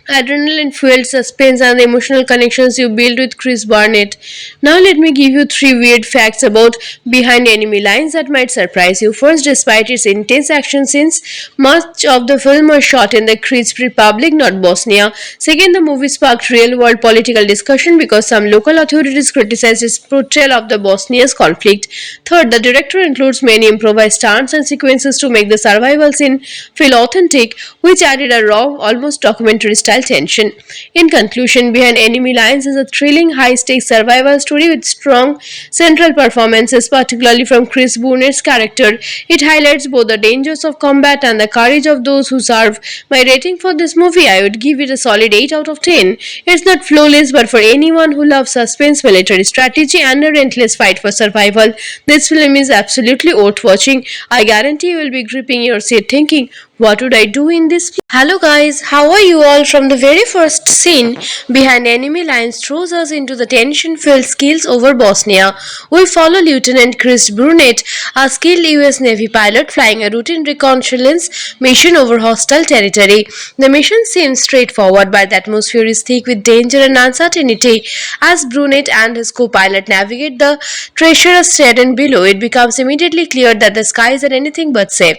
S3: adrenaline fueled suspense and the emotional connections you build with Chris Barnett. Now, let me give you three weird facts about Behind Enemy Lines that might surprise you. First, despite its intense action scenes, much of the film was shot in the Kyrgyz Republic, not Bosnia. Second, the movie sparked real world political discussion because some local authorities criticized its portrayal of the Bosnia's conflict. Third, the director includes many improvised stunts and sequences to make the survival scene feel authentic, which added a raw, almost documentary style tension. In conclusion, Behind Enemy Lines is a thrilling, high stakes survival story with strong central performances, particularly from Chris Burnett's character. It highlights both the dangers of combat and the courage of those who serve. My rating for this movie, I would give it a solid 8 out of 10. It's not flawless, but for anyone who loves suspense, military strategy, and a relentless fight for survival, this film is absolutely worth watching. I guarantee you will be gripping your seat thinking, what would I do in this? Hello guys, how are you all? From the very first scene, Behind Enemy Lines throws us into the tension-filled skills over Bosnia. We follow Lieutenant Chris Burnett, a skilled US Navy pilot flying a routine reconnaissance mission over hostile territory. The mission seems straightforward, but the atmosphere is thick with danger and uncertainty. As Burnett and his co-pilot navigate the treacherous terrain below, it becomes immediately clear that the skies are anything but safe.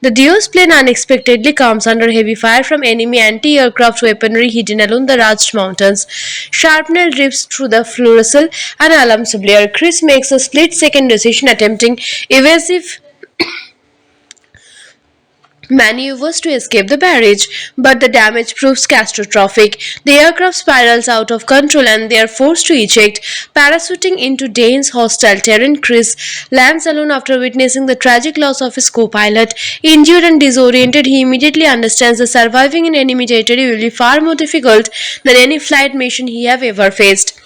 S3: The Dios plane unexpectedly comes under heavy fire from enemy anti-aircraft weaponry hidden along the Raj Mountains. Shrapnel drips through the fluorescent and alarms blare. Chris makes a split-second decision attempting evasive maneuvers to escape the barrage, but the damage proves catastrophic. The aircraft spirals out of control and they are forced to eject. Parachuting into Dane's hostile terrain, Chris lands alone after witnessing the tragic loss of his co-pilot. Injured and disoriented, he immediately understands that surviving in enemy territory will be far more difficult than any flight mission he have ever faced.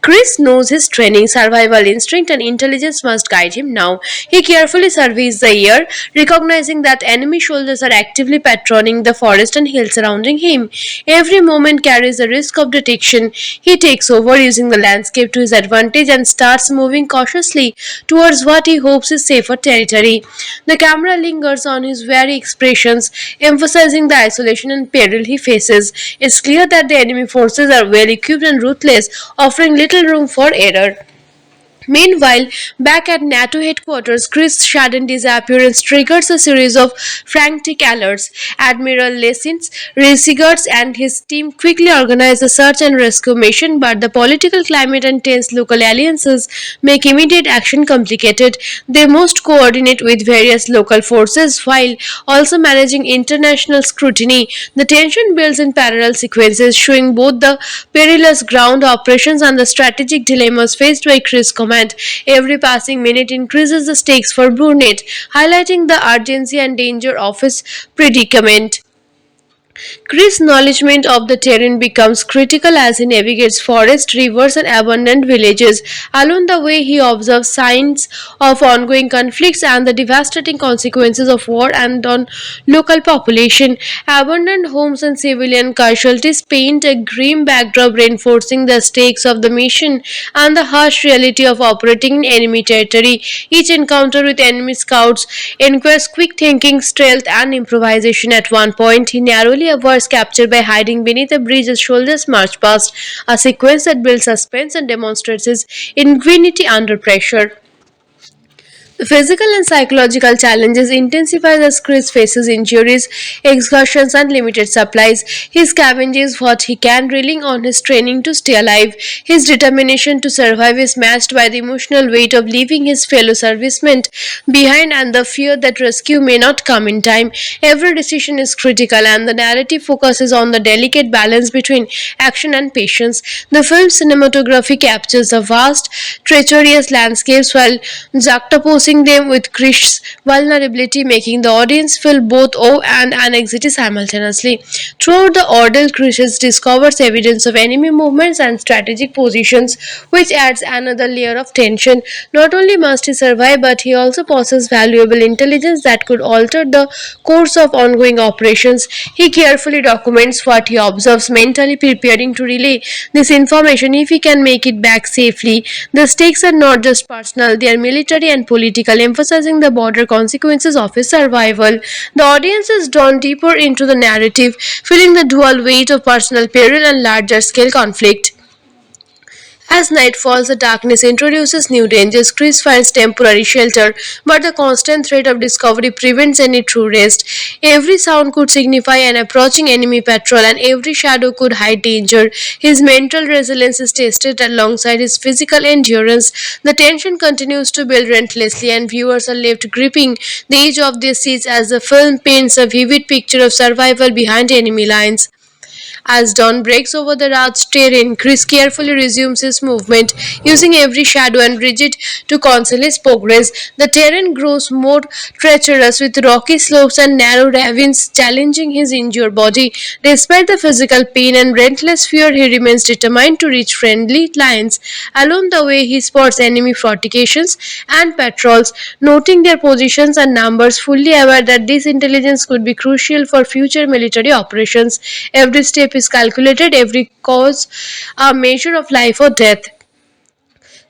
S3: Chris knows his training, survival instinct, and intelligence must guide him now. He carefully surveys the air, recognizing that enemy soldiers are actively patrolling the forest and hills surrounding him. Every moment carries the risk of detection. He takes over, using the landscape to his advantage, and starts moving cautiously towards what he hopes is safer territory. The camera lingers on his very expressions, emphasizing the isolation and peril he faces. It's clear that the enemy forces are well equipped and ruthless, offering little room for error. Meanwhile, back at NATO headquarters, Chris' sudden disappearance triggers a series of frantic alerts. Admiral Lesins, Resigers, and his team quickly organize a search and rescue mission, but the political climate and tense local alliances make immediate action complicated. They must coordinate with various local forces while also managing international scrutiny. The tension builds in parallel sequences, showing both the perilous ground operations and the strategic dilemmas faced by Chris' command. Every passing minute increases the stakes for Burnett, highlighting the urgency and danger of his predicament. Chris' acknowledgement of the terrain becomes critical as he navigates forests, rivers, and abandoned villages. Along the way, he observes signs of ongoing conflicts and the devastating consequences of war and on local population. Abandoned homes and civilian casualties paint a grim backdrop, reinforcing the stakes of the mission and the harsh reality of operating in enemy territory. Each encounter with enemy scouts requires quick thinking, stealth, and improvisation. At one point, he narrowly avoids capture by hiding beneath a bridge as soldiers march past, a sequence that builds suspense and demonstrates his ingenuity under pressure. The physical and psychological challenges intensify as Chris faces injuries, exhaustions, and limited supplies. He scavenges what he can, relying on his training to stay alive. His determination to survive is matched by the emotional weight of leaving his fellow servicemen behind and the fear that rescue may not come in time. Every decision is critical, and the narrative focuses on the delicate balance between action and patience. The film's cinematography captures the vast, treacherous landscapes while juxtaposing reinforcing them with Krish's vulnerability, making the audience feel both awe and anxiety simultaneously. Throughout the ordeal, Krish discovers evidence of enemy movements and strategic positions, which adds another layer of tension. Not only must he survive, but he also possesses valuable intelligence that could alter the course of ongoing operations. He carefully documents what he observes, mentally preparing to relay this information if he can make it back safely. The stakes are not just personal, they are military and political, emphasizing the broader consequences of his survival. The audience is drawn deeper into the narrative, feeling the dual weight of personal peril and larger scale conflict. As night falls, the darkness introduces new dangers. Chris finds temporary shelter, but the constant threat of discovery prevents any true rest. Every sound could signify an approaching enemy patrol, and every shadow could hide danger. His mental resilience is tested alongside his physical endurance. The tension continues to build relentlessly, and viewers are left gripping the edge of their seats as the film paints a vivid picture of survival behind enemy lines. As dawn breaks over the Raj terrain, Chris carefully resumes his movement, using every shadow and ridge to conceal his progress. The terrain grows more treacherous with rocky slopes and narrow ravines challenging his injured body. Despite the physical pain and relentless fear, he remains determined to reach friendly lines. Along the way, he spots enemy fortifications and patrols, noting their positions and numbers, fully aware that this intelligence could be crucial for future military operations. Every step is calculated, every cause a measure of life or death.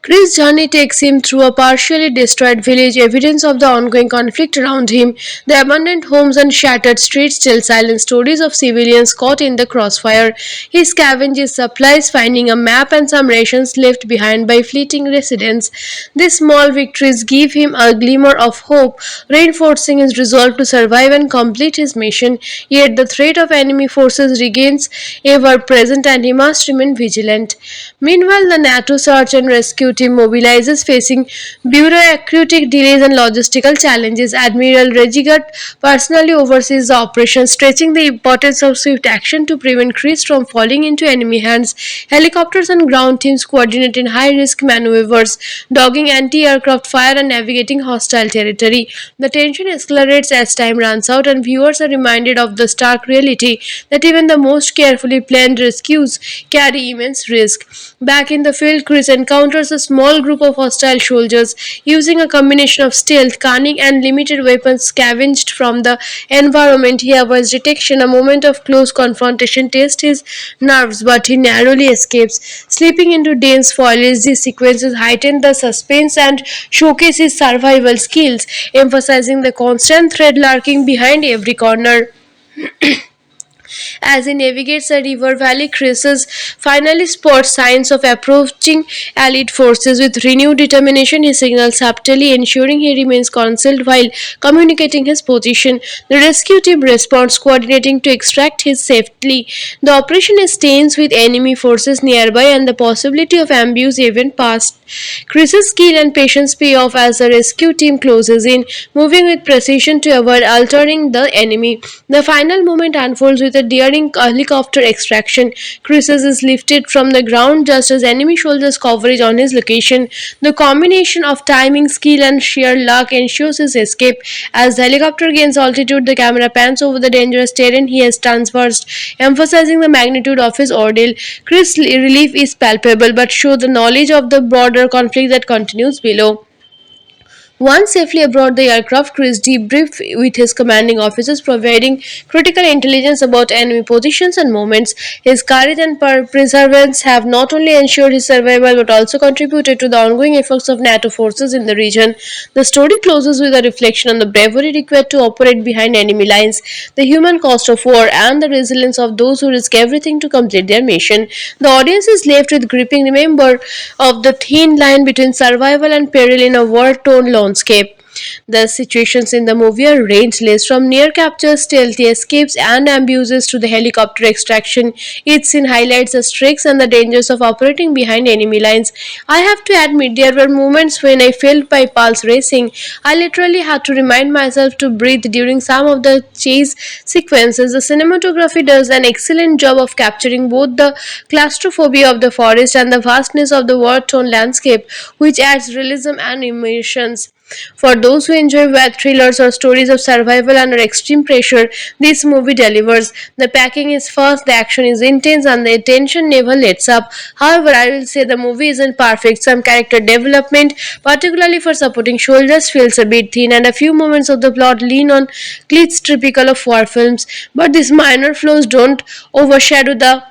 S3: Chris' journey takes him through a partially destroyed village, evidence of the ongoing conflict around him. The abandoned homes and shattered streets tell silent stories of civilians caught in the crossfire. He scavenges supplies, finding a map and some rations left behind by fleeting residents. These small victories give him a glimmer of hope, reinforcing his resolve to survive and complete his mission. Yet the threat of enemy forces remains ever present, and he must remain vigilant. Meanwhile, the NATO search and rescue team mobilizes, facing bureaucratic delays and logistical challenges. Admiral Regigat personally oversees the operation, stretching the importance of swift action to prevent Chris from falling into enemy hands. Helicopters and ground teams coordinate in high-risk maneuvers, dogging anti-aircraft fire and navigating hostile territory. The tension escalates as time runs out, and viewers are reminded of the stark reality that even the most carefully planned rescues carry immense risk. Back in the field, Chris encounters a small group of hostile soldiers. Using a combination of stealth, cunning, and limited weapons scavenged from the environment, he avoids detection. A moment of close confrontation tests his nerves, but he narrowly escapes. Slipping into dense foliage, these sequences heighten the suspense and showcase his survival skills, emphasizing the constant threat lurking behind every corner. As he navigates a river valley, Chris finally spots signs of approaching Allied forces. With renewed determination, he signals subtly, ensuring he remains concealed while communicating his position. The rescue team responds, coordinating to extract him safely. The operation is tense with enemy forces nearby and the possibility of ambush even past. Chris's skill and patience pay off as the rescue team closes in, moving with precision to avoid altering the enemy. The final moment unfolds with a daring helicopter extraction. Chris is lifted from the ground just as enemy soldiers coverage on his location. The combination of timing, skill, and sheer luck ensures his escape. As the helicopter gains altitude, the camera pans over the dangerous terrain he has traversed, emphasizing the magnitude of his ordeal. Chris' relief is palpable, but shows the knowledge of the broader conflict that continues below. Once safely aboard the aircraft, Chris debriefed with his commanding officers, providing critical intelligence about enemy positions and movements. His courage and perseverance have not only ensured his survival but also contributed to the ongoing efforts of NATO forces in the region. The story closes with a reflection on the bravery required to operate behind enemy lines, the human cost of war, and the resilience of those who risk everything to complete their mission. The audience is left with gripping remember of the thin line between survival and peril in a war-torn landscape. The situations in the movie are rangeless, from near captures, stealthy escapes, and abuses to the helicopter extraction. Each scene highlights the stakes and the dangers of operating behind enemy lines. I have to admit, there were moments when I felt my pulse racing. I literally had to remind myself to breathe during some of the chase sequences. The cinematography does an excellent job of capturing both the claustrophobia of the forest and the vastness of the war torn landscape, which adds realism and immersions. For those who enjoy web thrillers or stories of survival under extreme pressure, this movie delivers. The packing is fast, the action is intense, and the tension never lets up. However, I will say the movie isn't perfect. Some character development, particularly for supporting soldiers, feels a bit thin, and a few moments of the plot lean on glitz typical of war films. But these minor flaws don't overshadow the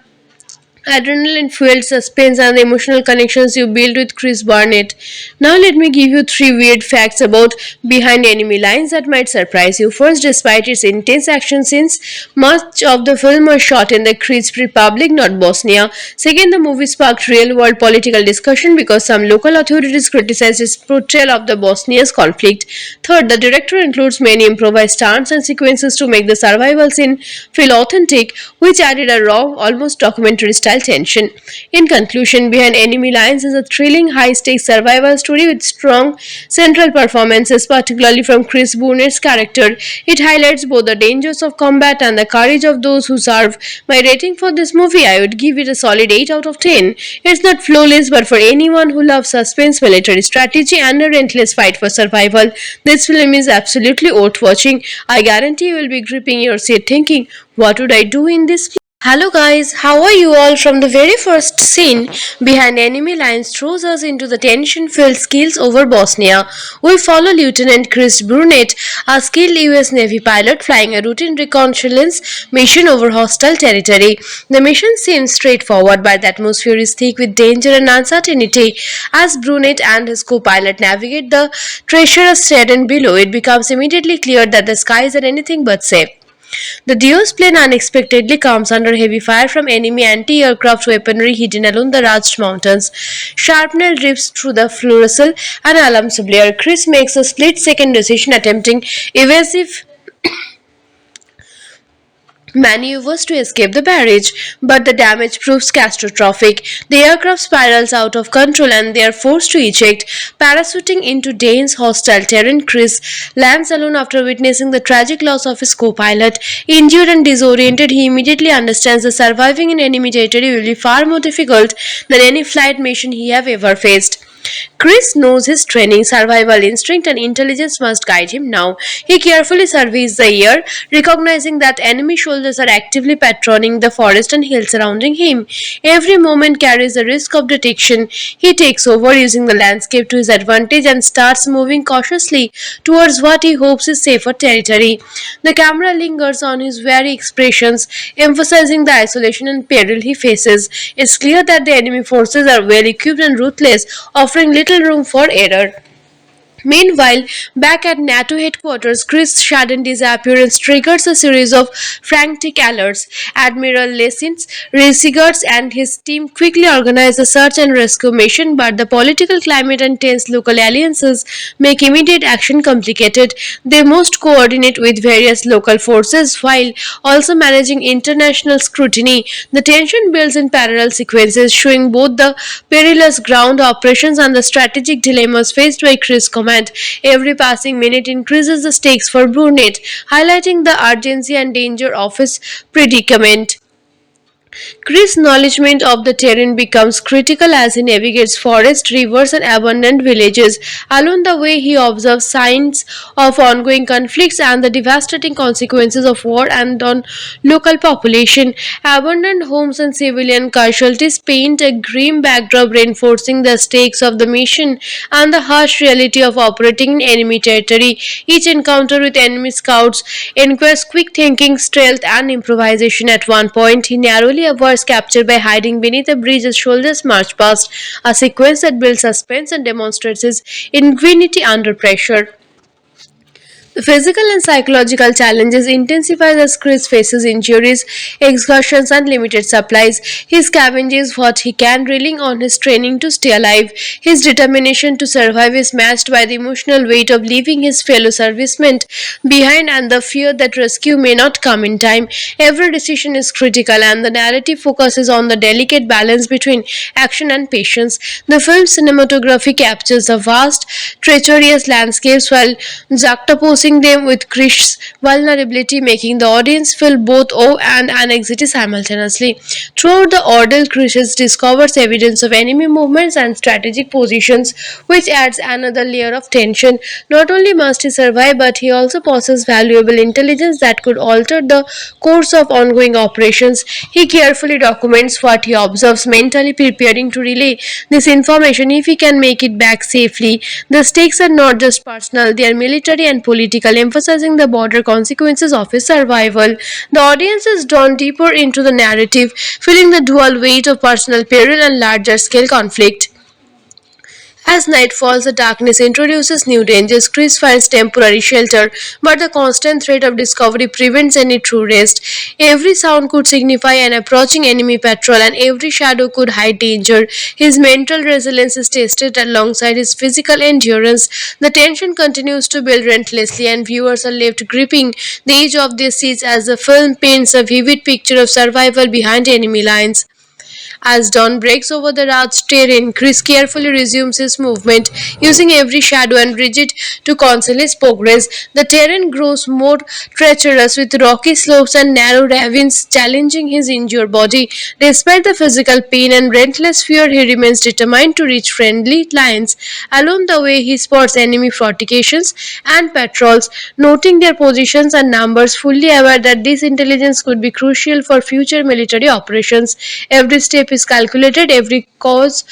S3: adrenaline fueled suspense and the emotional connections you build with Chris Barnett. Now, let me give you three weird facts about Behind Enemy Lines that might surprise you. First, despite its intense action scenes, much of the film was shot in the Crisp Republic, not Bosnia. Second, the movie sparked real world political discussion because some local authorities criticized its portrayal of the Bosnia's conflict. Third, the director includes many improvised stunts and sequences to make the survival scene feel authentic, which added a raw, almost documentary style tension. In conclusion, Behind Enemy Lines is a thrilling, high stakes survival story with strong central performances, particularly from Chris Burnett's character. It highlights both the dangers of combat and the courage of those who serve. My rating for this movie, I would give it a solid 8 out of 10. It's not flawless, but for anyone who loves suspense, military strategy, and a relentless fight for survival, this film is absolutely worth watching. I guarantee you will be gripping your seat thinking, what would I do in this? Hello guys, how are you all? From the very first scene, Behind Enemy Lines throws us into the tension-filled skills over Bosnia. We follow Lieutenant Chris Burnett, a skilled US Navy pilot flying a routine reconnaissance mission over hostile territory. The mission seems straightforward, but the atmosphere is thick with danger and uncertainty. As Burnett and his co-pilot navigate the treacherous terrain below, it becomes immediately clear that the skies are anything but safe. The Duo's plane unexpectedly comes under heavy fire from enemy anti-aircraft weaponry hidden along the Raj Mountains. Shrapnel drips through the fluorescent and alarms blare. Chris makes a split-second decision attempting evasive maneuvers to escape the barrage, but the damage proves catastrophic. The aircraft spirals out of control and they are forced to eject. Parachuting into Dane's hostile terrain, Chris lands alone after witnessing the tragic loss of his co-pilot. Injured and disoriented, he immediately understands that surviving in enemy territory will be far more difficult than any flight mission he have ever faced. Chris knows his training, survival instinct, and intelligence must guide him now. He carefully surveys the air, recognizing that enemy soldiers are actively patrolling the forest and hills surrounding him. Every moment carries the risk of detection. He takes over, using the landscape to his advantage, and starts moving cautiously towards what he hopes is safer territory. The camera lingers on his very expressions, emphasizing the isolation and peril he faces. It's clear that the enemy forces are well equipped and ruthless, offering little room for error. Meanwhile, back at NATO headquarters, Chris' sudden disappearance triggers a series of frantic alerts. Admiral Lesins, Resigars, and his team quickly organize a search and rescue mission, but the political climate and tense local alliances make immediate action complicated. They must coordinate with various local forces while also managing international scrutiny. The tension builds in parallel sequences, showing both the perilous ground operations and the strategic dilemmas faced by Chris' command. Every passing minute increases the stakes for Burnett, highlighting the urgency and danger of his predicament. Chris' acknowledgement of the terrain becomes critical as he navigates forests, rivers, and abandoned villages. Along the way, he observes signs of ongoing conflicts and the devastating consequences of war and on local population. Abandoned homes and civilian casualties paint a grim backdrop, reinforcing the stakes of the mission and the harsh reality of operating in enemy territory. Each encounter with enemy scouts requires quick thinking, stealth, and improvisation. At one point, he narrowly avoids capture by hiding beneath a bridge as soldiers march past, a sequence that builds suspense and demonstrates his ingenuity under pressure. The physical and psychological challenges intensify as Chris faces injuries, exhaustion, and limited supplies. He scavenges what he can, relying on his training to stay alive. His determination to survive is matched by the emotional weight of leaving his fellow servicemen behind and the fear that rescue may not come in time. Every decision is critical, and the narrative focuses on the delicate balance between action and patience. The film's cinematography captures the vast, treacherous landscapes while juxtaposing reinforcing them with Krish's vulnerability, making the audience feel both awe and anxiety simultaneously. Throughout the ordeal, Krish discovers evidence of enemy movements and strategic positions, which adds another layer of tension. Not only must he survive, but he also possesses valuable intelligence that could alter the course of ongoing operations. He carefully documents what he observes, mentally preparing to relay this information if he can make it back safely. The stakes are not just personal, they are military and political, emphasizing the broader consequences of his survival. The audience is drawn deeper into the narrative, feeling the dual weight of personal peril and larger scale conflict. As night falls, the darkness introduces new dangers. Chris finds temporary shelter, but the constant threat of discovery prevents any true rest. Every sound could signify an approaching enemy patrol, and every shadow could hide danger. His mental resilience is tested alongside his physical endurance. The tension continues to build relentlessly, and viewers are left gripping the edge of their seats as the film paints a vivid picture of survival behind enemy lines. As dawn breaks over the Raj's terrain, Chris carefully resumes his movement, using every shadow and ridge to conceal his progress. The terrain grows more treacherous with rocky slopes and narrow ravines challenging his injured body. Despite the physical pain and relentless fear, he remains determined to reach friendly lines. Along the way, he spots enemy fortifications and patrols, noting their positions and numbers, fully aware that this intelligence could be crucial for future military operations. Every step is calculated, every cause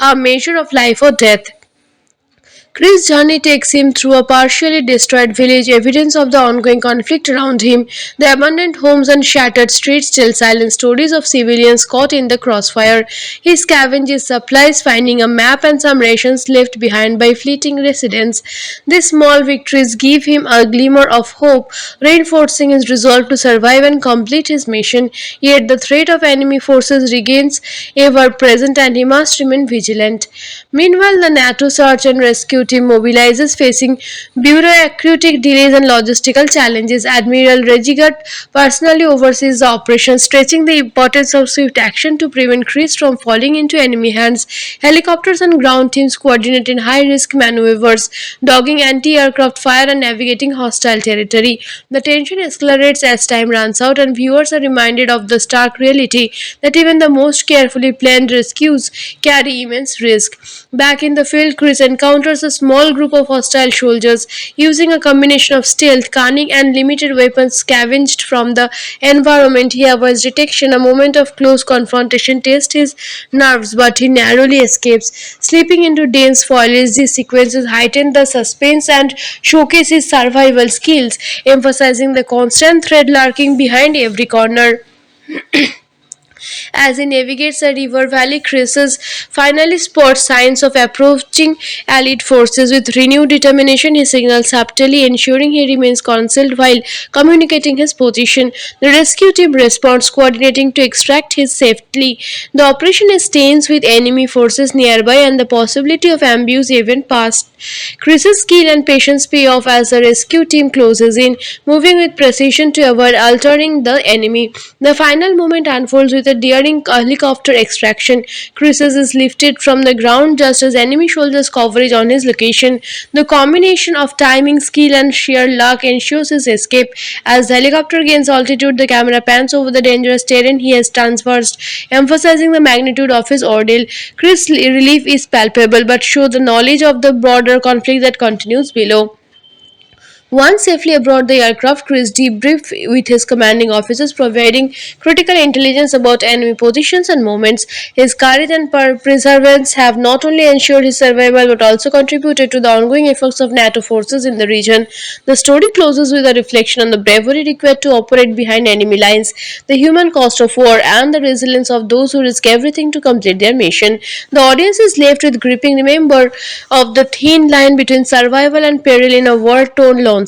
S3: a measure of life or death. Chris' journey takes him through a partially destroyed village, evidence of the ongoing conflict around him. The abandoned homes and shattered streets tell silent stories of civilians caught in the crossfire. He scavenges supplies, finding a map and some rations left behind by fleeting residents. These small victories give him a glimmer of hope, reinforcing his resolve to survive and complete his mission. Yet the threat of enemy forces remains ever present, and he must remain vigilant. Meanwhile, the NATO search and rescue team mobilizes, facing bureaucratic delays and logistical challenges. Admiral Regigat personally oversees the operation, stretching the importance of swift action to prevent Chris from falling into enemy hands. Helicopters and ground teams coordinate in high-risk maneuvers, dogging anti-aircraft fire and navigating hostile territory. The tension escalates as time runs out, and viewers are reminded of the stark reality that even the most carefully planned rescues carry immense risk. Back in the field, Chris encounters a small group of hostile soldiers. Using a combination of stealth, cunning, and limited weapons scavenged from the environment, he avoids detection. A moment of close confrontation tests his nerves, but he narrowly escapes. Slipping into dense foliage, these sequences heighten the suspense and showcase his survival skills, emphasizing the constant threat lurking behind every corner. As he navigates the river valley, Chris finally spots signs of approaching allied forces. With renewed determination, he signals subtly, ensuring he remains concealed while communicating his position. The rescue team responds, coordinating to extract him safely. The operation is tense with enemy forces nearby and the possibility of ambush even past. Chris's skill and patience pay off as the rescue team closes in, moving with precision to avoid altering the enemy. The final moment unfolds with a daring helicopter extraction. Chris is lifted from the ground just as enemy soldiers coverage on his location. The combination of timing, skill, and sheer luck ensures his escape. As the helicopter gains altitude, the camera pans over the dangerous terrain he has traversed, emphasizing the magnitude of his ordeal. Chris' relief is palpable, but shows the knowledge of the broader conflict that continues below. Once safely aboard the aircraft, Chris debriefed with his commanding officers, providing critical intelligence about enemy positions and movements. His courage and perseverance have not only ensured his survival but also contributed to the ongoing efforts of NATO forces in the region. The story closes with a reflection on the bravery required to operate behind enemy lines, the human cost of war, and the resilience of those who risk everything to complete their mission. The audience is left with gripping remember of the thin line between survival and peril in a war-torn landscape.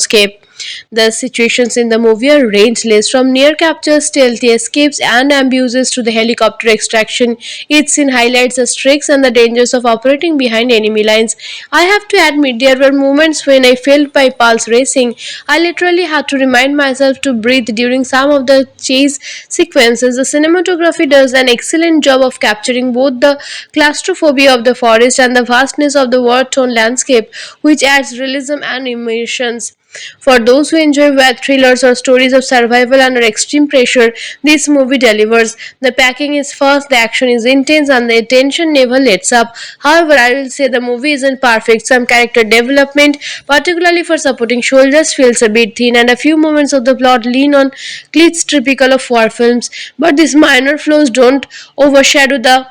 S3: The situations in the movie are rangeless, from near captures, stealthy escapes, and abuses to the helicopter extraction. Each scene highlights the stakes and the dangers of operating behind enemy lines. I have to admit, there were moments when I felt my pulse racing. I literally had to remind myself to breathe during some of the chase sequences. The cinematography does an excellent job of capturing both the claustrophobia of the forest and the vastness of the war torn landscape, which adds realism and emotions. For those who enjoy web thrillers or stories of survival under extreme pressure, this movie delivers. The packing is fast, the action is intense, and the tension never lets up. However, I will say the movie isn't perfect. Some character development, particularly for supporting soldiers, feels a bit thin, and a few moments of the plot lean on cliches typical of war films. But these minor flaws don't overshadow the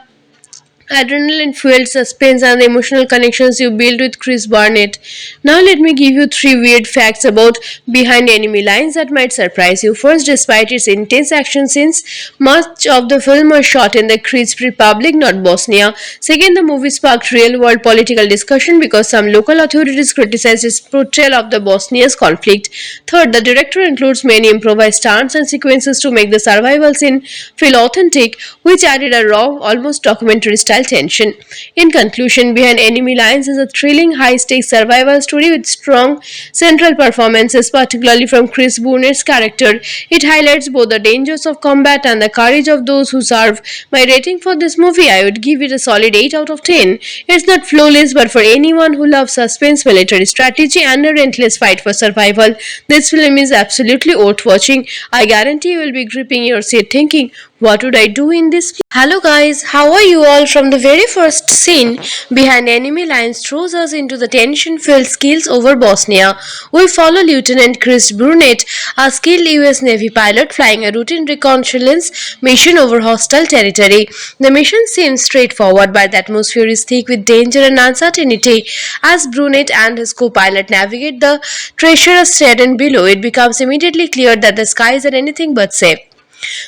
S3: adrenaline fueled suspense and the emotional connections you build with Chris Barnett. Now, let me give you three weird facts about Behind Enemy Lines that might surprise you. First, despite its intense action scenes, much of the film was shot in the Crisp Republic, not Bosnia. Second, the movie sparked real world political discussion because some local authorities criticized its portrayal of the Bosnia's conflict. Third, the director includes many improvised stunts and sequences to make the survival scene feel authentic, which added a raw, almost documentary style tension. In conclusion, Behind Enemy Lines is a thrilling, high stakes survival story with strong central performances, particularly from Chris Burnett's character. It highlights both the dangers of combat and the courage of those who serve. My rating for this movie, I would give it a solid 8 out of 10. It's not flawless, but for anyone who loves suspense, military strategy, and a relentless fight for survival, this film is absolutely worth watching. I guarantee you will be gripping your seat thinking, what would I do in this? Hello guys, how are you all? From the very first scene, Behind Enemy Lines throws us into the tension-filled skills over Bosnia. We follow Lieutenant Chris Burnett, a skilled US Navy pilot flying a routine reconnaissance mission over hostile territory. The mission seems straightforward, but the atmosphere is thick with danger and uncertainty. As Burnett and his co-pilot navigate the treacherous terrain below, it becomes immediately clear that the skies are anything but safe.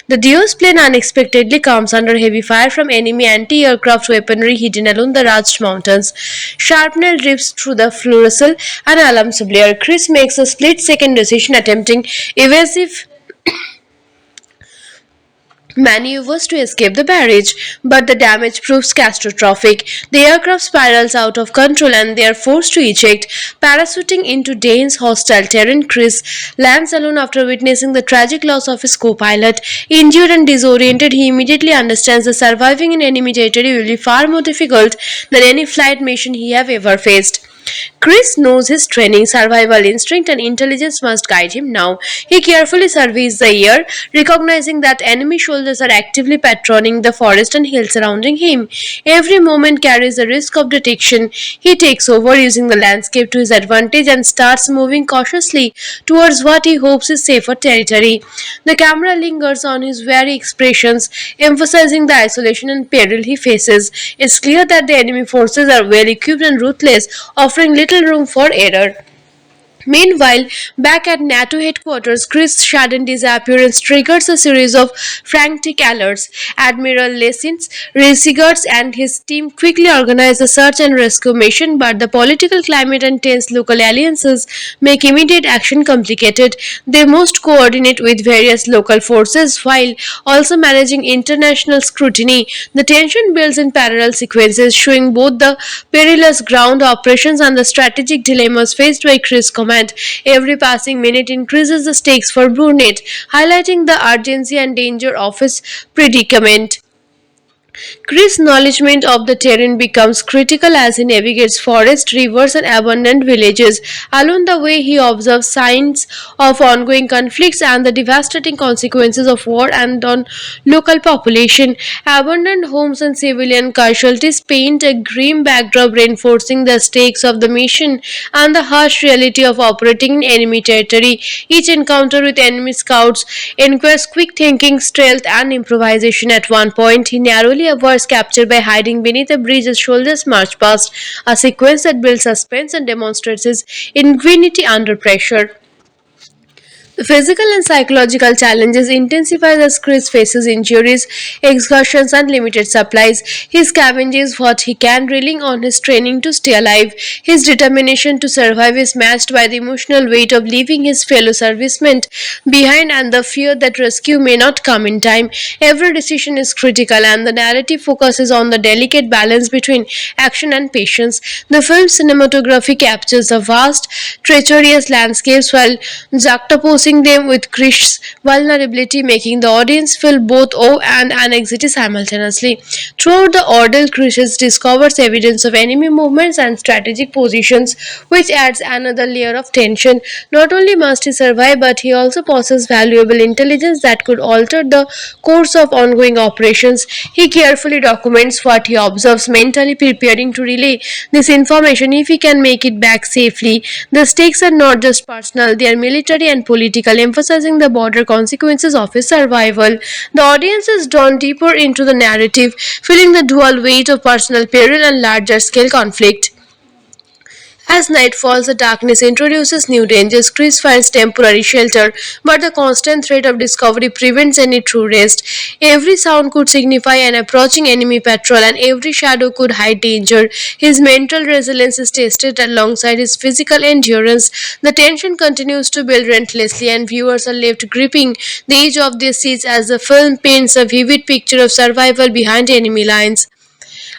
S3: The Dios plane unexpectedly comes under heavy fire from enemy anti-aircraft weaponry hidden along the Raj Mountains. Shrapnel drips through the fluorescent and alarms blare. Chris makes a split-second decision attempting evasive maneuvers to escape the barrage, but the damage proves catastrophic. The aircraft spirals out of control and they are forced to eject. Parachuting into Dane's hostile terrain, Chris lands alone after witnessing the tragic loss of his co-pilot. Injured and disoriented, he immediately understands that surviving in enemy territory will be far more difficult than any flight mission he have ever faced. Chris knows his training, survival instinct, and intelligence must guide him now. He carefully surveys the air, recognizing that enemy soldiers are actively patrolling the forest and hills surrounding him. Every moment carries the risk of detection. He takes over, using the landscape to his advantage, and starts moving cautiously towards what he hopes is safer territory. The camera lingers on his very expressions, emphasizing the isolation and peril he faces. It's clear that the enemy forces are well equipped and ruthless, offering little room for error. Meanwhile, back at NATO headquarters, Chris' sudden disappearance triggers a series of frantic alerts. Admiral Lesins, Resigers, and his team quickly organize a search and rescue mission, but the political climate and tense local alliances make immediate action complicated. They must coordinate with various local forces while also managing international scrutiny. The tension builds in parallel sequences, showing both the perilous ground operations and the strategic dilemmas faced by Chris' command. Every passing minute increases the stakes for Burnett, highlighting the urgency and danger of his predicament. Chris' acknowledgement of the terrain becomes critical as he navigates forests, rivers, and abandoned villages. Along the way, he observes signs of ongoing conflicts and the devastating consequences of war and on local population. Abandoned homes and civilian casualties paint a grim backdrop, reinforcing the stakes of the mission and the harsh reality of operating in enemy territory. Each encounter with enemy scouts requires quick thinking, stealth, and improvisation. At one point, he narrowly avoids capture by hiding beneath a bridge as soldiers march past, a sequence that builds suspense and demonstrates his ingenuity under pressure. The physical and psychological challenges intensify as Chris faces injuries, exhaustions, and limited supplies. He scavenges what he can, relying on his training to stay alive. His determination to survive is matched by the emotional weight of leaving his fellow servicemen behind and the fear that rescue may not come in time. Every decision is critical, and the narrative focuses on the delicate balance between action and patience. The film's cinematography captures the vast, treacherous landscapes while juxtaposing exposing them with Krish's vulnerability, making the audience feel both awe and anxiety simultaneously. Throughout the ordeal, Krish discovers evidence of enemy movements and strategic positions, which adds another layer of tension. Not only must he survive, but he also possesses valuable intelligence that could alter the course of ongoing operations. He carefully documents what he observes, mentally preparing to relay this information if he can make it back safely. The stakes are not just personal, they are military and political, emphasizing the broader consequences of his survival. The audience is drawn deeper into the narrative, feeling the dual weight of personal peril and larger scale conflict. As night falls, the darkness introduces new dangers. Chris finds temporary shelter, but the constant threat of discovery prevents any true rest. Every sound could signify an approaching enemy patrol, and every shadow could hide danger. His mental resilience is tested alongside his physical endurance. The tension continues to build relentlessly, and viewers are left gripping the edge of their seats as the film paints a vivid picture of survival behind enemy lines.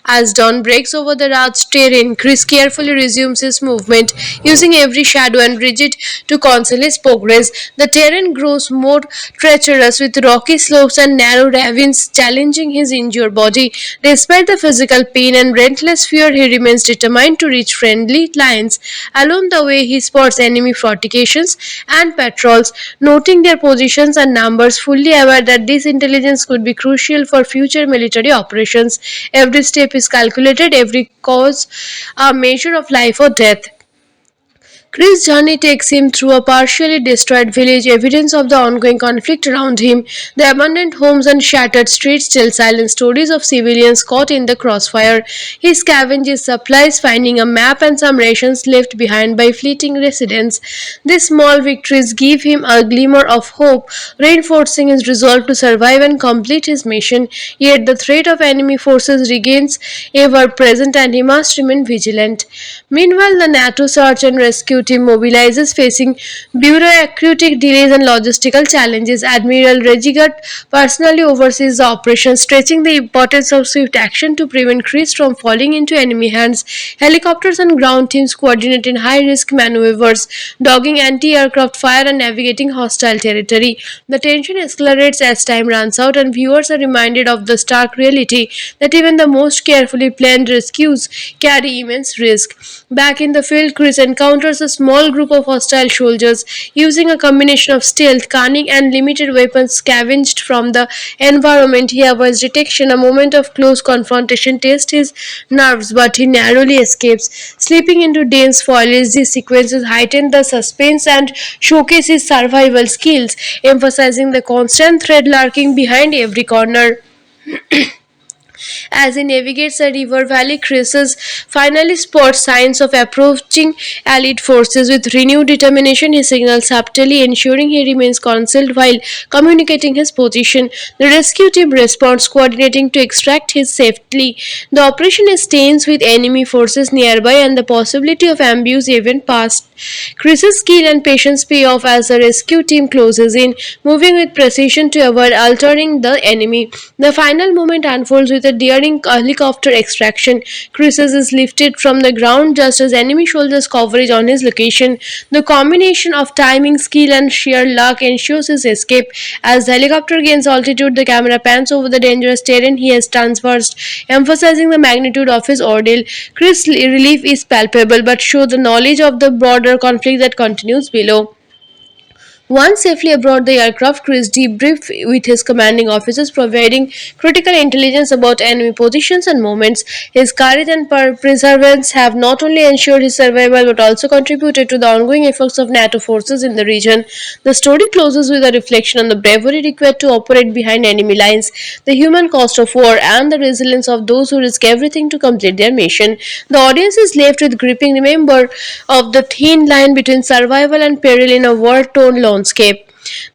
S3: As dawn breaks over the Raj terrain, Chris carefully resumes his movement, using every shadow and ridge to conceal his progress. The terrain grows more treacherous with rocky slopes and narrow ravines challenging his injured body. Despite the physical pain and relentless fear, he remains determined to reach friendly lines. Along the way, he spots enemy fortifications and patrols, noting their positions and numbers, fully aware that this intelligence could be crucial for future military operations. Every step is calculated, every cause a measure of life or death. Chris' journey takes him through a partially destroyed village, evidence of the ongoing conflict around him. The abandoned homes and shattered streets tell silent stories of civilians caught in the crossfire. He scavenges supplies, finding a map and some rations left behind by fleeting residents. These small victories give him a glimmer of hope, reinforcing his resolve to survive and complete his mission. Yet the threat of enemy forces remains ever present, and he must remain vigilant. Meanwhile, the NATO search and rescue team mobilizes, facing bureaucratic delays and logistical challenges. Admiral Regigut personally oversees the operation, stretching the importance of swift action to prevent Chris from falling into enemy hands. Helicopters and ground teams coordinate in high-risk maneuvers, dogging anti-aircraft fire and navigating hostile territory. The tension escalates as time runs out, and viewers are reminded of the stark reality that even the most carefully planned rescues carry immense risk. Back in the field, Chris encounters a small group of hostile soldiers. Using a combination of stealth, cunning, and limited weapons scavenged from the environment, he avoids detection. A moment of close confrontation tests his nerves, but he narrowly escapes. Slipping into dense foliage, these sequences heighten the suspense and showcase his survival skills, emphasizing the constant threat lurking behind every corner. As he navigates a river valley, Chris finally spots signs of approaching Allied forces. With renewed determination, he signals subtly, ensuring he remains concealed while communicating his position. The rescue team responds, coordinating to extract him safely. The operation is tense with enemy forces nearby and the possibility of ambush even past. Chris's skill and patience pay off as the rescue team closes in, moving with precision to avoid altering the enemy. The final moment unfolds with a daring helicopter extraction. Chris is lifted from the ground just as enemy soldiers coverage on his location. The combination of timing, skill, and sheer luck ensures his escape. As the helicopter gains altitude, the camera pans over the dangerous terrain he has traversed, emphasizing the magnitude of his ordeal. Chris' relief is palpable, but shows the knowledge of the broader conflict that continues below. Once safely aboard the aircraft, Chris debriefed with his commanding officers, providing critical intelligence about enemy positions and movements. His courage and perseverance have not only ensured his survival but also contributed to the ongoing efforts of NATO forces in the region. The story closes with a reflection on the bravery required to operate behind enemy lines, the human cost of war, and the resilience of those who risk everything to complete their mission. The audience is left with gripping remember of the thin line between survival and peril in a war-torn landscape.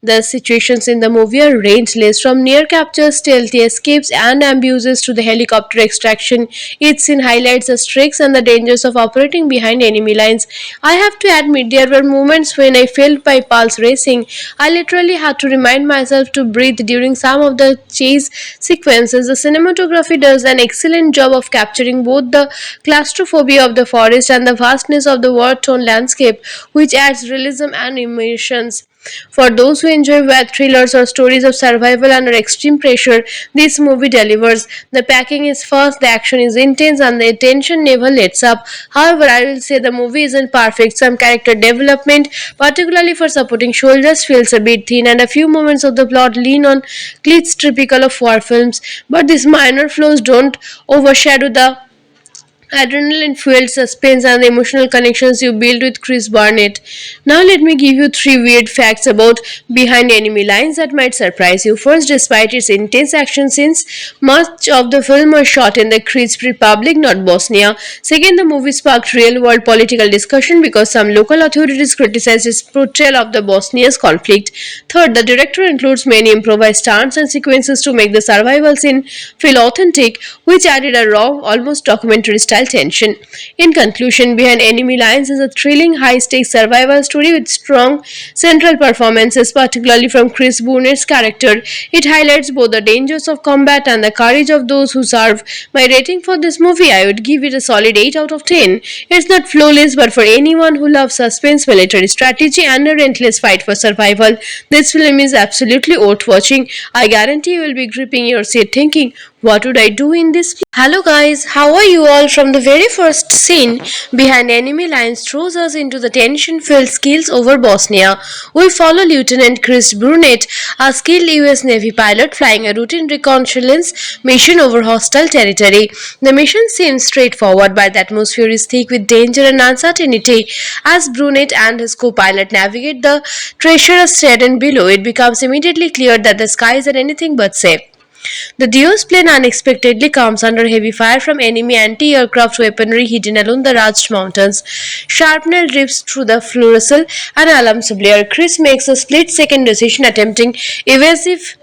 S3: The situations in the movie are rangeless, from near captures, stealthy escapes, and abuses to the helicopter extraction. Each scene highlights the stakes and the dangers of operating behind enemy lines. I have to admit, there were moments when I felt my pulse racing. I literally had to remind myself to breathe during some of the chase sequences. The cinematography does an excellent job of capturing both the claustrophobia of the forest and the vastness of the war torn landscape, which adds realism and emotions. For those who enjoy web thrillers or stories of survival under extreme pressure, this movie delivers. The packing is fast, the action is intense, and the tension never lets up. However, I will say the movie isn't perfect. Some character development, particularly for supporting soldiers, feels a bit thin, and a few moments of the plot lean on glitz typical of war films. But these minor flaws don't overshadow the adrenaline fueled suspense and the emotional connections you build with Chris Barnett. Now, let me give you three weird facts about Behind Enemy Lines that might surprise you. First, despite its intense action scenes, much of the film was shot in the Kyrgyz Republic, not Bosnia. Second, the movie sparked real world political discussion because some local authorities criticized its portrayal of the Bosnia's conflict. Third, the director includes many improvised stunts and sequences to make the survival scene feel authentic, which added a raw, almost documentary style tension. In conclusion, Behind Enemy Lines is a thrilling, high stakes survival story with strong central performances, particularly from Chris Boonett's character. It highlights both the dangers of combat and the courage of those who serve. My rating for this movie, I would give it a solid 8 out of 10. It's not flawless, but for anyone who loves suspense, military strategy, and a relentless fight for survival, this film is absolutely worth watching. I guarantee you will be gripping your seat thinking, what would I do in this? Hello guys, how are you all? From the very first scene, Behind Enemy Lines throws us into the tension-filled skills over Bosnia. We follow Lieutenant Chris Burnett, a skilled US Navy pilot flying a routine reconnaissance mission over hostile territory. The mission seems straightforward, but the atmosphere is thick with danger and uncertainty. As Burnett and his co-pilot navigate the treacherous terrain below, it becomes immediately clear that the skies are anything but safe. The duo's plane unexpectedly comes under heavy fire from enemy anti-aircraft weaponry hidden along the Raj Mountains. Shrapnel drips through the fluorescent and alarms blare. Chris makes a split-second decision attempting evasive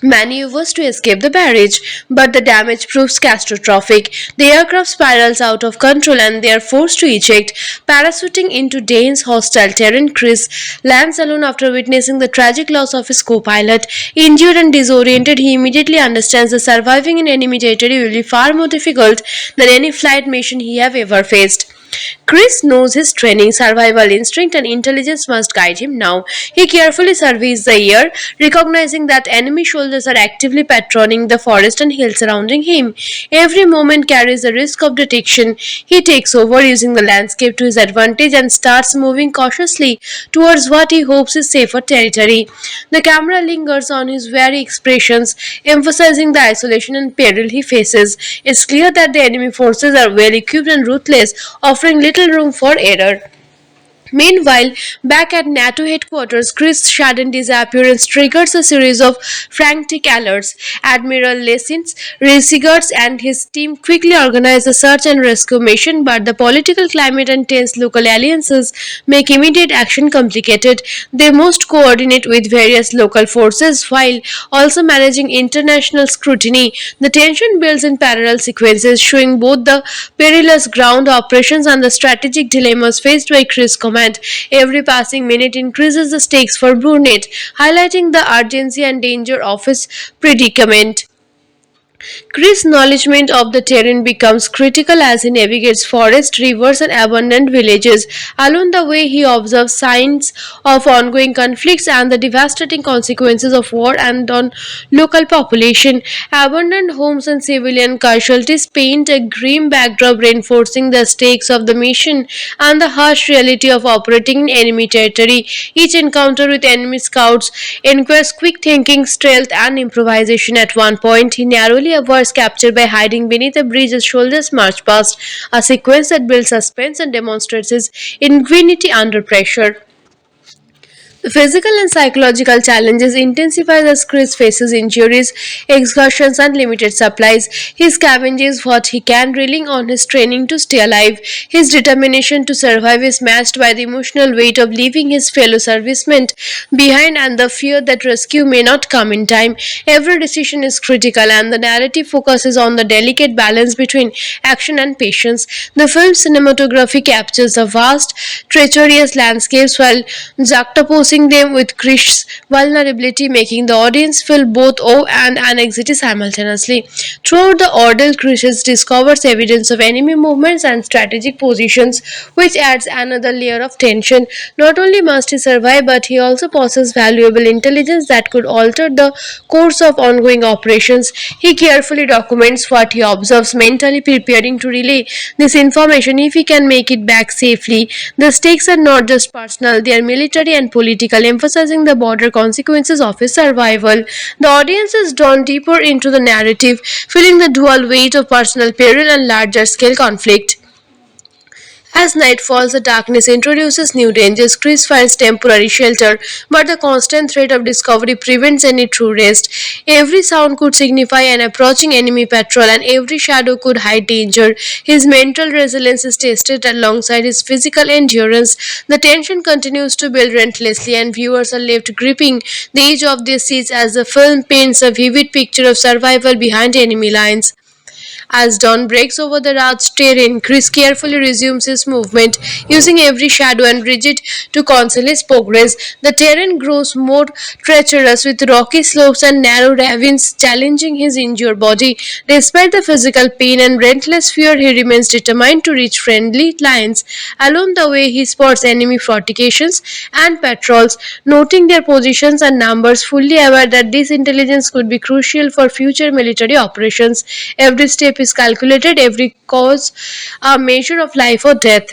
S3: maneuvers to escape the barrage, but the damage proves catastrophic. The aircraft spirals out of control and they are forced to eject. Parachuting into Dane's hostile terrain, Chris lands alone after witnessing the tragic loss of his co-pilot. Injured and disoriented, he immediately understands that surviving in enemy territory will be far more difficult than any flight mission he have ever faced. Chris knows his training, survival instinct, and intelligence must guide him now. He carefully surveys the air, recognizing that enemy soldiers are actively patrolling the forest and hills surrounding him. Every moment carries the risk of detection. He takes over, using the landscape to his advantage, and starts moving cautiously towards what he hopes is safer territory. The camera lingers on his very expressions, emphasizing the isolation and peril he faces. It's clear that the enemy forces are well equipped and ruthless, offering little room for error. Meanwhile, back at NATO headquarters, Chris' sudden disappearance triggers a series of frantic alerts. Admiral Lessins, Resigars, and his team quickly organize a search and rescue mission, but the political climate and tense local alliances make immediate action complicated. They must coordinate with various local forces while also managing international scrutiny. The tension builds in parallel sequences, showing both the perilous ground operations and the strategic dilemmas faced by Chris' command. Every passing minute increases the stakes for Burnett, highlighting the urgency and danger of his predicament. Chris' knowledge of the terrain becomes critical as he navigates forests, rivers, and abandoned villages. Along the way, he observes signs of ongoing conflicts and the devastating consequences of war and on local population. Abandoned homes and civilian casualties paint a grim backdrop, reinforcing the stakes of the mission and the harsh reality of operating in enemy territory. Each encounter with enemy scouts requires quick thinking, stealth, and improvisation. At one point, he narrowly avoids capture by hiding beneath a bridge as soldiers march past, a sequence that builds suspense and demonstrates his ingenuity under pressure. The physical and psychological challenges intensify as Chris faces injuries, exhaustions, and limited supplies. He scavenges what he can, relying on his training to stay alive. His determination to survive is matched by the emotional weight of leaving his fellow servicemen behind and the fear that rescue may not come in time. Every decision is critical, and the narrative focuses on the delicate balance between action and patience. The film's cinematography captures the vast, treacherous landscapes while juxtaposing reinforcing them with Krish's vulnerability, making the audience feel both awe and anxiety simultaneously. Throughout the ordeal, Krish discovers evidence of enemy movements and strategic positions, which adds another layer of tension. Not only must he survive, but he also possesses valuable intelligence that could alter the course of ongoing operations. He carefully documents what he observes, mentally preparing to relay this information if he can make it back safely. The stakes are not just personal, they are military and political, emphasizing the broader consequences of his survival. The audience is drawn deeper into the narrative, feeling the dual weight of personal peril and larger scale conflict. As night falls, the darkness introduces new dangers. Chris finds temporary shelter, but the constant threat of discovery prevents any true rest. Every sound could signify an approaching enemy patrol, and every shadow could hide danger. His mental resilience is tested alongside his physical endurance. The tension continues to build relentlessly, and viewers are left gripping the edge of their seats as the film paints a vivid picture of survival behind enemy lines. As dawn breaks over the Raj's terrain, Chris carefully resumes his movement, using every shadow and ridge to conceal his progress. The terrain grows more treacherous with rocky slopes and narrow ravines challenging his injured body. Despite the physical pain and relentless fear, he remains determined to reach friendly lines. Along the way, he spots enemy fortifications and patrols, noting their positions and numbers, fully aware that this intelligence could be crucial for future military operations. Every step is calculated, every cause a measure of life or death.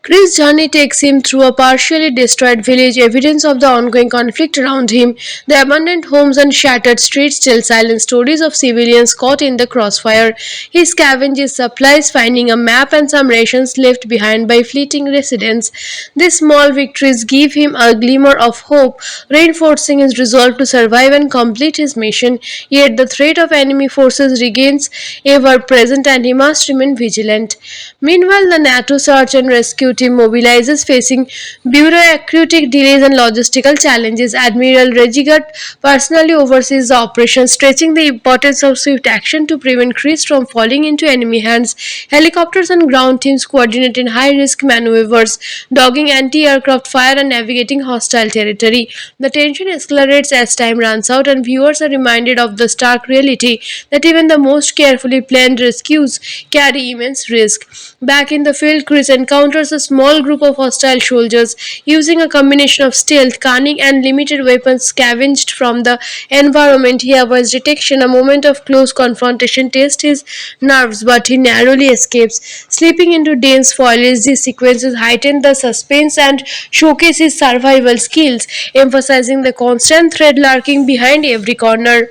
S3: Chris' journey takes him through a partially destroyed village, evidence of the ongoing conflict around him. The abandoned homes and shattered streets tell silent stories of civilians caught in the crossfire. He scavenges supplies, finding a map and some rations left behind by fleeting residents. These small victories give him a glimmer of hope, reinforcing his resolve to survive and complete his mission. Yet the threat of enemy forces remains ever present, and he must remain vigilant. Meanwhile, the NATO search and rescue team mobilizes, facing bureaucratic delays and logistical challenges. Admiral Regigat personally oversees the operation, stretching the importance of swift action to prevent Chris from falling into enemy hands. Helicopters and ground teams coordinate in high-risk maneuvers, dogging anti-aircraft fire and navigating hostile territory. The tension escalates as time runs out, and viewers are reminded of the stark reality that even the most carefully planned rescues carry immense risk. Back in the field, Chris encounters a small group of hostile soldiers. Using a combination of stealth, cunning, and limited weapons scavenged from the environment, he avoids detection. A moment of close confrontation tests his nerves, but he narrowly escapes. Slipping into dense foliage, these sequences heighten the suspense and showcase his survival skills, emphasizing the constant threat lurking behind every corner.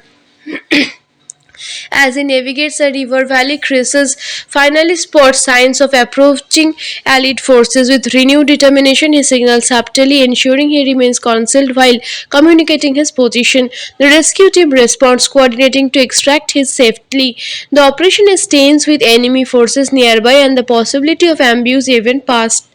S3: As he navigates a river valley, Chris finally spots signs of approaching Allied forces. With renewed determination, he signals subtly, ensuring he remains concealed while communicating his position. The rescue team responds, coordinating to extract him safely. The operation is tense with enemy forces nearby and the possibility of ambush even past.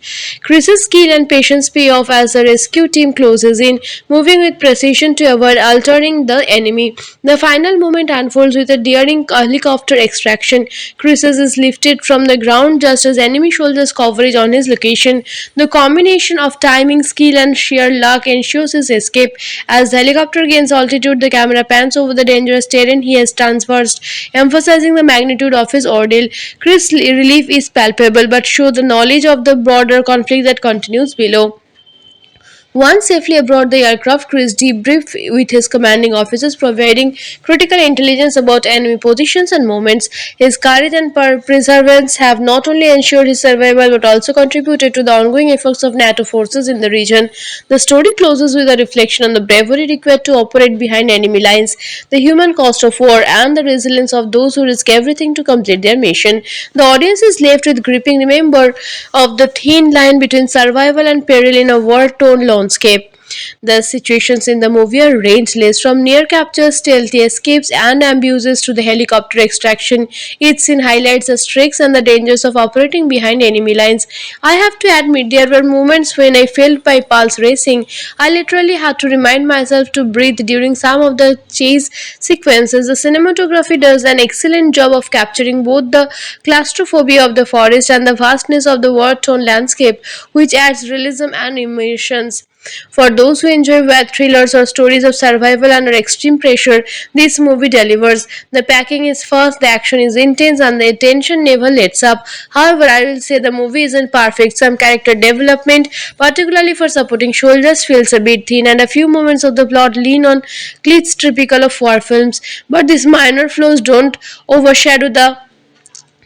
S3: Chris's skill and patience pay off as the rescue team closes in, moving with precision to avoid altering the enemy. The final moment unfolds with a daring helicopter extraction. Chris is lifted from the ground just as enemy soldiers coverage on his location. The combination of timing, skill, and sheer luck ensures his escape. As the helicopter gains altitude, the camera pans over the dangerous terrain he has traversed, emphasizing the magnitude of his ordeal. Chris' relief is palpable, but shows the knowledge of the broader conflict that continues below. Once safely aboard the aircraft, Chris debriefed with his commanding officers, providing critical intelligence about enemy positions and movements. His courage and perseverance have not only ensured his survival but also contributed to the ongoing efforts of NATO forces in the region. The story closes with a reflection on the bravery required to operate behind enemy lines, the human cost of war, and the resilience of those who risk everything to complete their mission. The audience is left with gripping remember of the thin line between survival and peril in a war-torn landscape. The situations in the movie are rangeless, from near captures, stealthy escapes, and abuses to the helicopter extraction. Each scene highlights the stakes and the dangers of operating behind enemy lines. I have to admit, there were moments when I felt my pulse racing. I literally had to remind myself to breathe during some of the chase sequences. The cinematography does an excellent job of capturing both the claustrophobia of the forest and the vastness of the war torn landscape, which adds realism and emotions. For those who enjoy web thrillers or stories of survival under extreme pressure, this movie delivers. The packing is fast, the action is intense, and the tension never lets up. However, I will say the movie isn't perfect. Some character development, particularly for supporting soldiers, feels a bit thin, and a few moments of the plot lean on cliches typical of war films. But these minor flaws don't overshadow the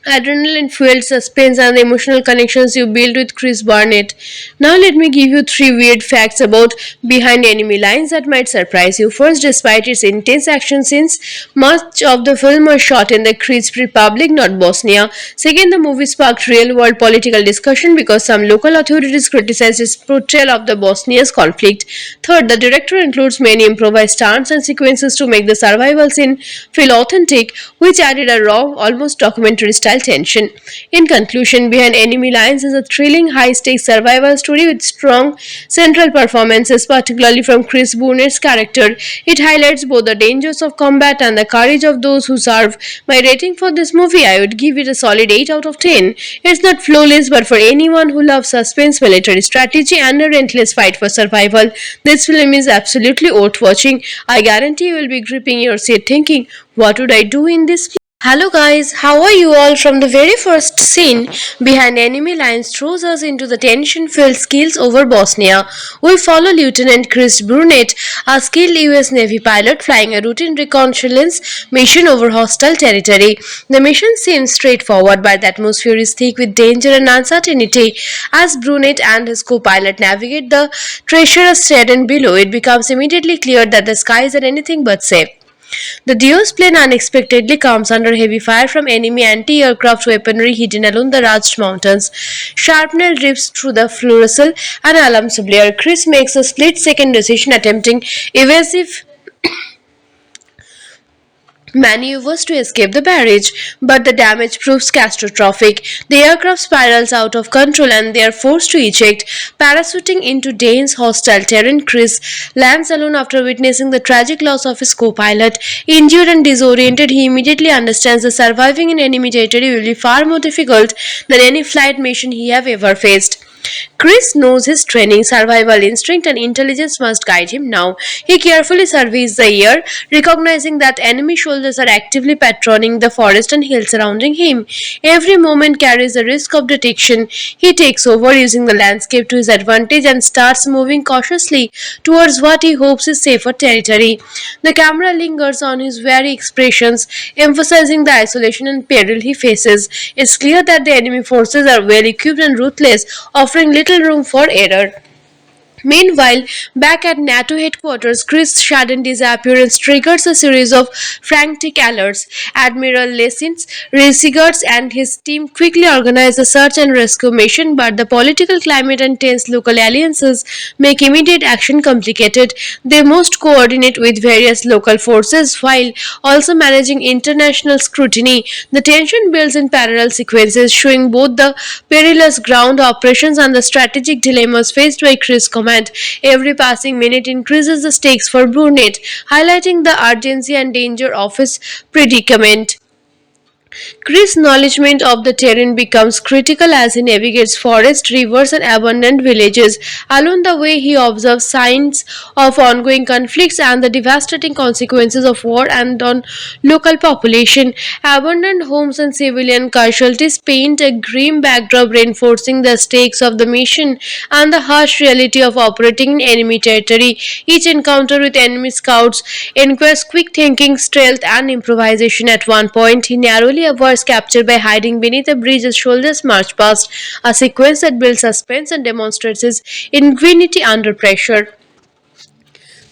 S3: adrenaline fueled suspense and the emotional connections you build with Chris Barnett. Now, let me give you three weird facts about Behind Enemy Lines that might surprise you. First, despite its intense action scenes, much of the film was shot in the Kyrgyz Republic, not Bosnia. Second, the movie sparked real world political discussion because some local authorities criticized its portrayal of the Bosnia's conflict. Third, the director includes many improvised stunts and sequences to make the survival scene feel authentic, which added a raw, almost documentary style tension. In conclusion, Behind Enemy Lines is a thrilling, high stakes survival story with strong central performances, particularly from Chris Burnett's character. It highlights both the dangers of combat and the courage of those who serve. My rating for this movie, I would give it a solid 8 out of 10. It's not flawless, but for anyone who loves suspense, military strategy, and a relentless fight for survival, this film is absolutely worth watching. I guarantee you will be gripping your seat thinking, what would I do in this? Hello guys, how are you all? From the very first scene, Behind Enemy Lines throws us into the tension-filled skills over Bosnia. We follow Lieutenant Chris Burnett, a skilled US Navy pilot flying a routine reconnaissance mission over hostile territory. The mission seems straightforward, but the atmosphere is thick with danger and uncertainty. As Burnett and his co-pilot navigate the treacherous terrain below, it becomes immediately clear that the skies are anything but safe. The duo's plane unexpectedly comes under heavy fire from enemy anti-aircraft weaponry hidden along the Raj Mountains. Shrapnel drips through the fluorescent and alarms blare. Chris makes a split-second decision attempting evasive maneuvers to escape the barrage, but the damage proves catastrophic. The aircraft spirals out of control and they are forced to eject. Parachuting into Dane's hostile terrain, Chris lands alone after witnessing the tragic loss of his co-pilot. Injured and disoriented, he immediately understands that surviving in enemy territory will be far more difficult than any flight mission he have ever faced. Chris knows his training, survival instinct, and intelligence must guide him now. He carefully surveys the air, recognizing that enemy soldiers are actively patrolling the forest and hills surrounding him. Every moment carries the risk of detection. He takes over, using the landscape to his advantage, and starts moving cautiously towards what he hopes is safer territory. The camera lingers on his wary expressions, emphasizing the isolation and peril he faces. It's clear that the enemy forces are well equipped and ruthless, offering little room for error. Meanwhile, back at NATO headquarters, Chris' sudden disappearance triggers a series of frantic alerts. Admiral Lessins, Resigers, and his team quickly organize a search and rescue mission, but the political climate and tense local alliances make immediate action complicated. They must coordinate with various local forces while also managing international scrutiny. The tension builds in parallel sequences, showing both the perilous ground operations and the strategic dilemmas faced by Chris' command. Every passing minute increases the stakes for Burnett, highlighting the urgency and danger of his predicament. Chris' knowledge of the terrain becomes critical as he navigates forests, rivers, and abandoned villages. Along the way, he observes signs of ongoing conflicts and the devastating consequences of war and on local population. Abandoned homes and civilian casualties paint a grim backdrop, reinforcing the stakes of the mission and the harsh reality of operating in enemy territory. Each encounter with enemy scouts requires quick thinking, stealth, and improvisation. At one point, he narrowly avoids capture by hiding beneath a bridge as soldiers march past, a sequence that builds suspense and demonstrates his ingenuity under pressure.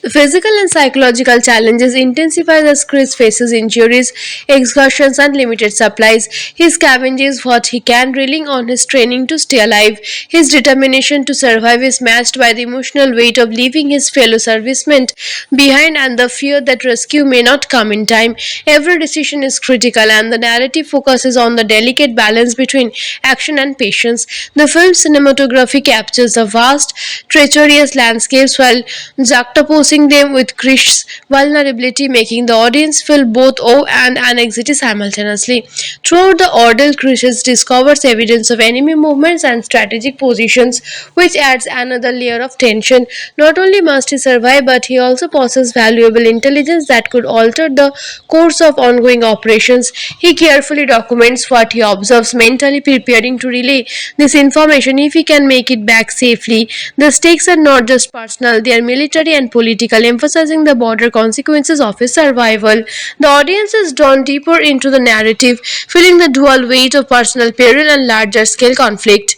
S3: The physical and psychological challenges intensify as Chris faces injuries, exhaustions, and limited supplies. He scavenges what he can, relying on his training to stay alive. His determination to survive is matched by the emotional weight of leaving his fellow servicemen behind and the fear that rescue may not come in time. Every decision is critical, and the narrative focuses on the delicate balance between action and patience. The film's cinematography captures the vast, treacherous landscapes while juxtaposing exposing them with Krish's vulnerability, making the audience feel both awe and anxiety simultaneously. Throughout the ordeal, Krish discovers evidence of enemy movements and strategic positions, which adds another layer of tension. Not only must he survive, but he also possesses valuable intelligence that could alter the course of ongoing operations. He carefully documents what he observes, mentally preparing to relay this information if he can make it back safely. The stakes are not just personal, they are military and political, emphasizing the broader consequences of his survival. The audience is drawn deeper into the narrative, feeling the dual weight of personal peril and larger scale conflict.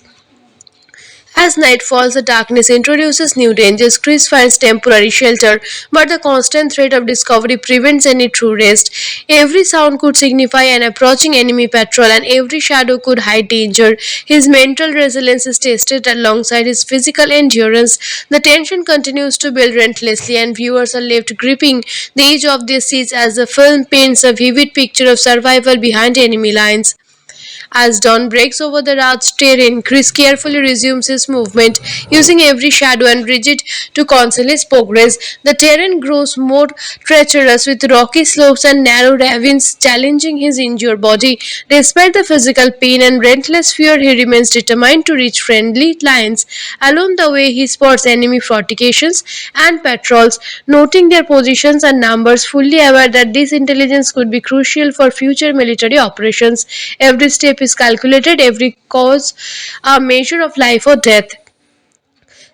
S3: As night falls, the darkness introduces new dangers. Chris finds temporary shelter, but the constant threat of discovery prevents any true rest. Every sound could signify an approaching enemy patrol, and every shadow could hide danger. His mental resilience is tested alongside his physical endurance. The tension continues to build relentlessly, and viewers are left gripping the edge of their seats as the film paints a vivid picture of survival behind enemy lines. As dawn breaks over the Raj terrain, Chris carefully resumes his movement, using every shadow and ridge to conceal his progress. The terrain grows more treacherous with rocky slopes and narrow ravines challenging his injured body. Despite the physical pain and relentless fear, he remains determined to reach friendly lines. Along the way, he spots enemy fortifications and patrols, noting their positions and numbers, fully aware that this intelligence could be crucial for future military operations. Every step is calculated, every cause a measure of life or death.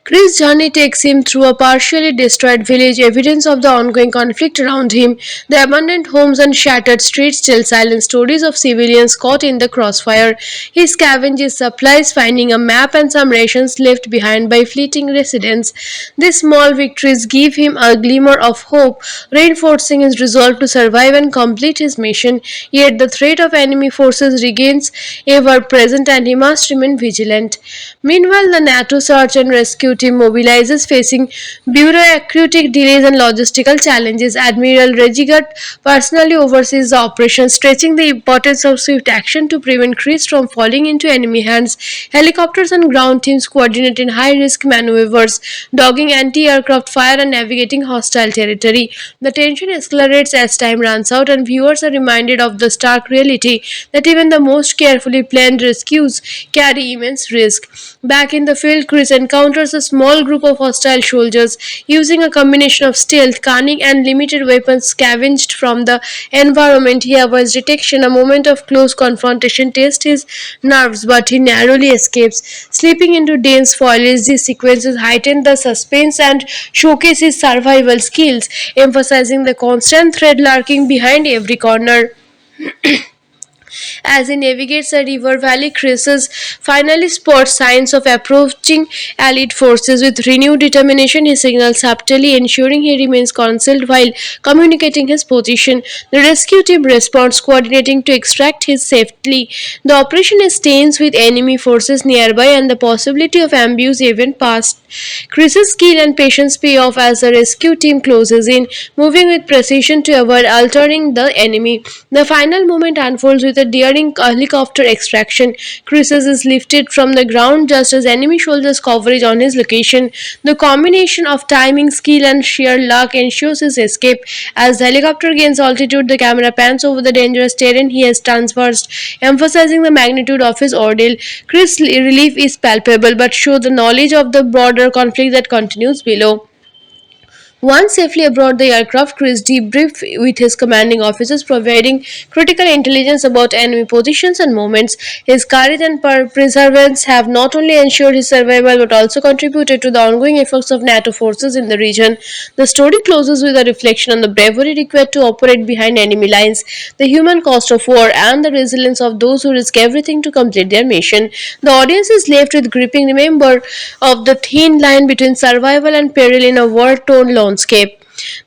S3: Chris' journey takes him through a partially destroyed village, evidence of the ongoing conflict around him. The abandoned homes and shattered streets tell silent stories of civilians caught in the crossfire. He scavenges supplies, finding a map and some rations left behind by fleeting residents. These small victories give him a glimmer of hope, reinforcing his resolve to survive and complete his mission. Yet the threat of enemy forces remains ever present, and he must remain vigilant. Meanwhile, the NATO search and rescue team mobilizes, facing bureaucratic delays and logistical challenges. Admiral Regigut personally oversees the operation, stretching the importance of swift action to prevent Chris from falling into enemy hands. Helicopters and ground teams coordinate in high-risk maneuvers, dogging anti-aircraft fire and navigating hostile territory. The tension escalates as time runs out, and viewers are reminded of the stark reality that even the most carefully planned rescues carry immense risk. Back in the field, Chris encounters a small group of hostile soldiers. Using a combination of stealth, cunning, and limited weapons scavenged from the environment, he avoids detection. A moment of close confrontation tests his nerves, but he narrowly escapes. Slipping into dense foliage, these sequences heighten the suspense and showcase his survival skills, emphasizing the constant threat lurking behind every corner. As he navigates a river valley, Chris finally spots signs of approaching Allied forces. With renewed determination, he signals subtly, ensuring he remains concealed while communicating his position. The rescue team responds, coordinating to extract him safely. The operation is tense with enemy forces nearby and the possibility of ambush even past. Chris's skill and patience pay off as the rescue team closes in, moving with precision to avoid altering the enemy. The final moment unfolds with a daring helicopter extraction. Chris is lifted from the ground just as enemy soldiers coverage on his location. The combination of timing, skill, and sheer luck ensures his escape. As the helicopter gains altitude, the camera pans over the dangerous terrain he has traversed, emphasizing the magnitude of his ordeal. Chris' relief is palpable, but shows the knowledge of the broader conflict that continues below. Once safely aboard the aircraft, Chris debriefed with his commanding officers, providing critical intelligence about enemy positions and movements. His courage and perseverance have not only ensured his survival but also contributed to the ongoing efforts of NATO forces in the region. The story closes with a reflection on the bravery required to operate behind enemy lines, the human cost of war, and the resilience of those who risk everything to complete their mission. The audience is left with gripping remember of the thin line between survival and peril in a war-torn landscape.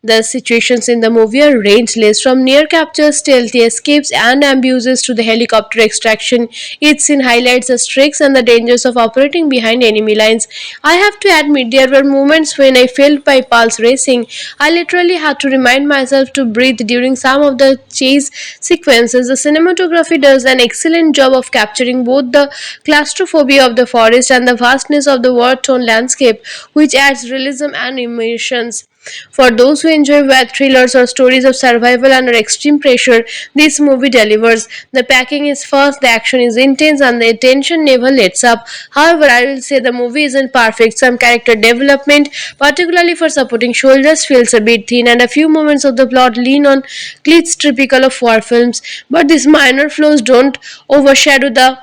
S3: The situations in the movie are rangeless from near captures, stealthy escapes, and abuses to the helicopter extraction. Each scene highlights the stakes and the dangers of operating behind enemy lines. I have to admit, there were moments when I felt my pulse racing. I literally had to remind myself to breathe during some of the chase sequences. The cinematography does an excellent job of capturing both the claustrophobia of the forest and the vastness of the war-torn landscape, which adds realism and emotions. For those who enjoy web thrillers or stories of survival under extreme pressure, this movie delivers. The packing is fast, the action is intense, and the tension never lets up. However, I will say the movie isn't perfect. Some character development, particularly for supporting soldiers, feels a bit thin, and a few moments of the plot lean on cliches typical of war films. But these minor flaws don't overshadow the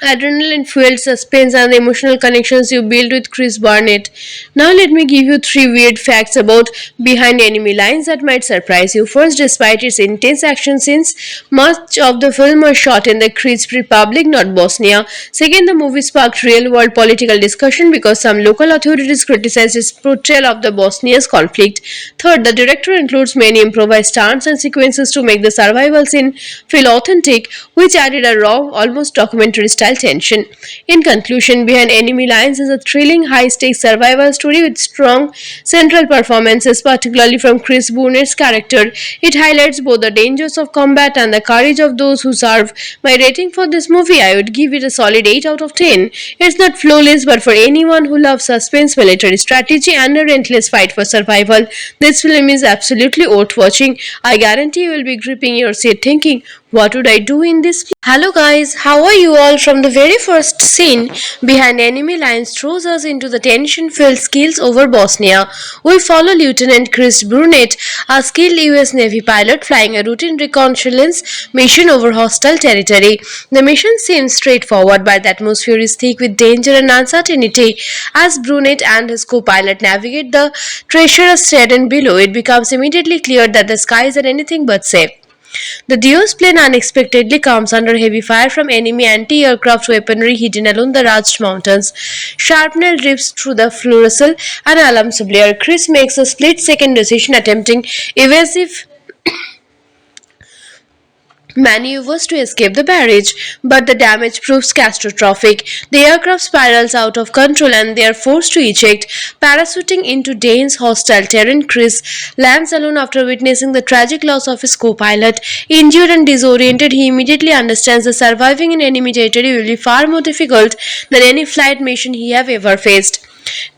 S3: adrenaline fueled suspense and the emotional connections you build with Chris Barnett. Now, let me give you three weird facts about Behind Enemy Lines that might surprise you. First, despite its intense action scenes, much of the film was shot in the Kyrgyz Republic, not Bosnia. Second, the movie sparked real world political discussion because some local authorities criticized its portrayal of the Bosnia's conflict. Third, the director includes many improvised stunts and sequences to make the survival scene feel authentic, which added a raw, almost documentary style tension. In conclusion, Behind Enemy Lines is a thrilling, high stakes survival story with strong central performances, particularly from Chris Boonett's character. It highlights both the dangers of combat and the courage of those who serve. My rating for this movie, I would give it a solid 8 out of 10. It's not flawless, but for anyone who loves suspense, military strategy, and a relentless fight for survival, this film is absolutely worth watching. I guarantee you will be gripping your seat thinking, what would I do in this? Hello guys, how are you all? From the very first scene, Behind Enemy Lines throws us into the tension-filled skills over Bosnia. We follow Lieutenant Chris Burnett, a skilled US Navy pilot flying a routine reconnaissance mission over hostile territory. The mission seems straightforward, but the atmosphere is thick with danger and uncertainty. As Burnett and his co-pilot navigate the treacherous terrain below, it becomes immediately clear that the skies are anything but safe. The Duo's plane unexpectedly comes under heavy fire from enemy anti-aircraft weaponry hidden along the Raj Mountains. Shrapnel drips through the fluorescent and alarms blare. Chris makes a split-second decision attempting evasive maneuvers to escape the barrage, but the damage proves catastrophic. The aircraft spirals out of control and they are forced to eject. Parachuting into Dane's hostile terrain, Chris lands alone after witnessing the tragic loss of his co-pilot. Injured and disoriented, he immediately understands that surviving in enemy territory will be far more difficult than any flight mission he have ever faced.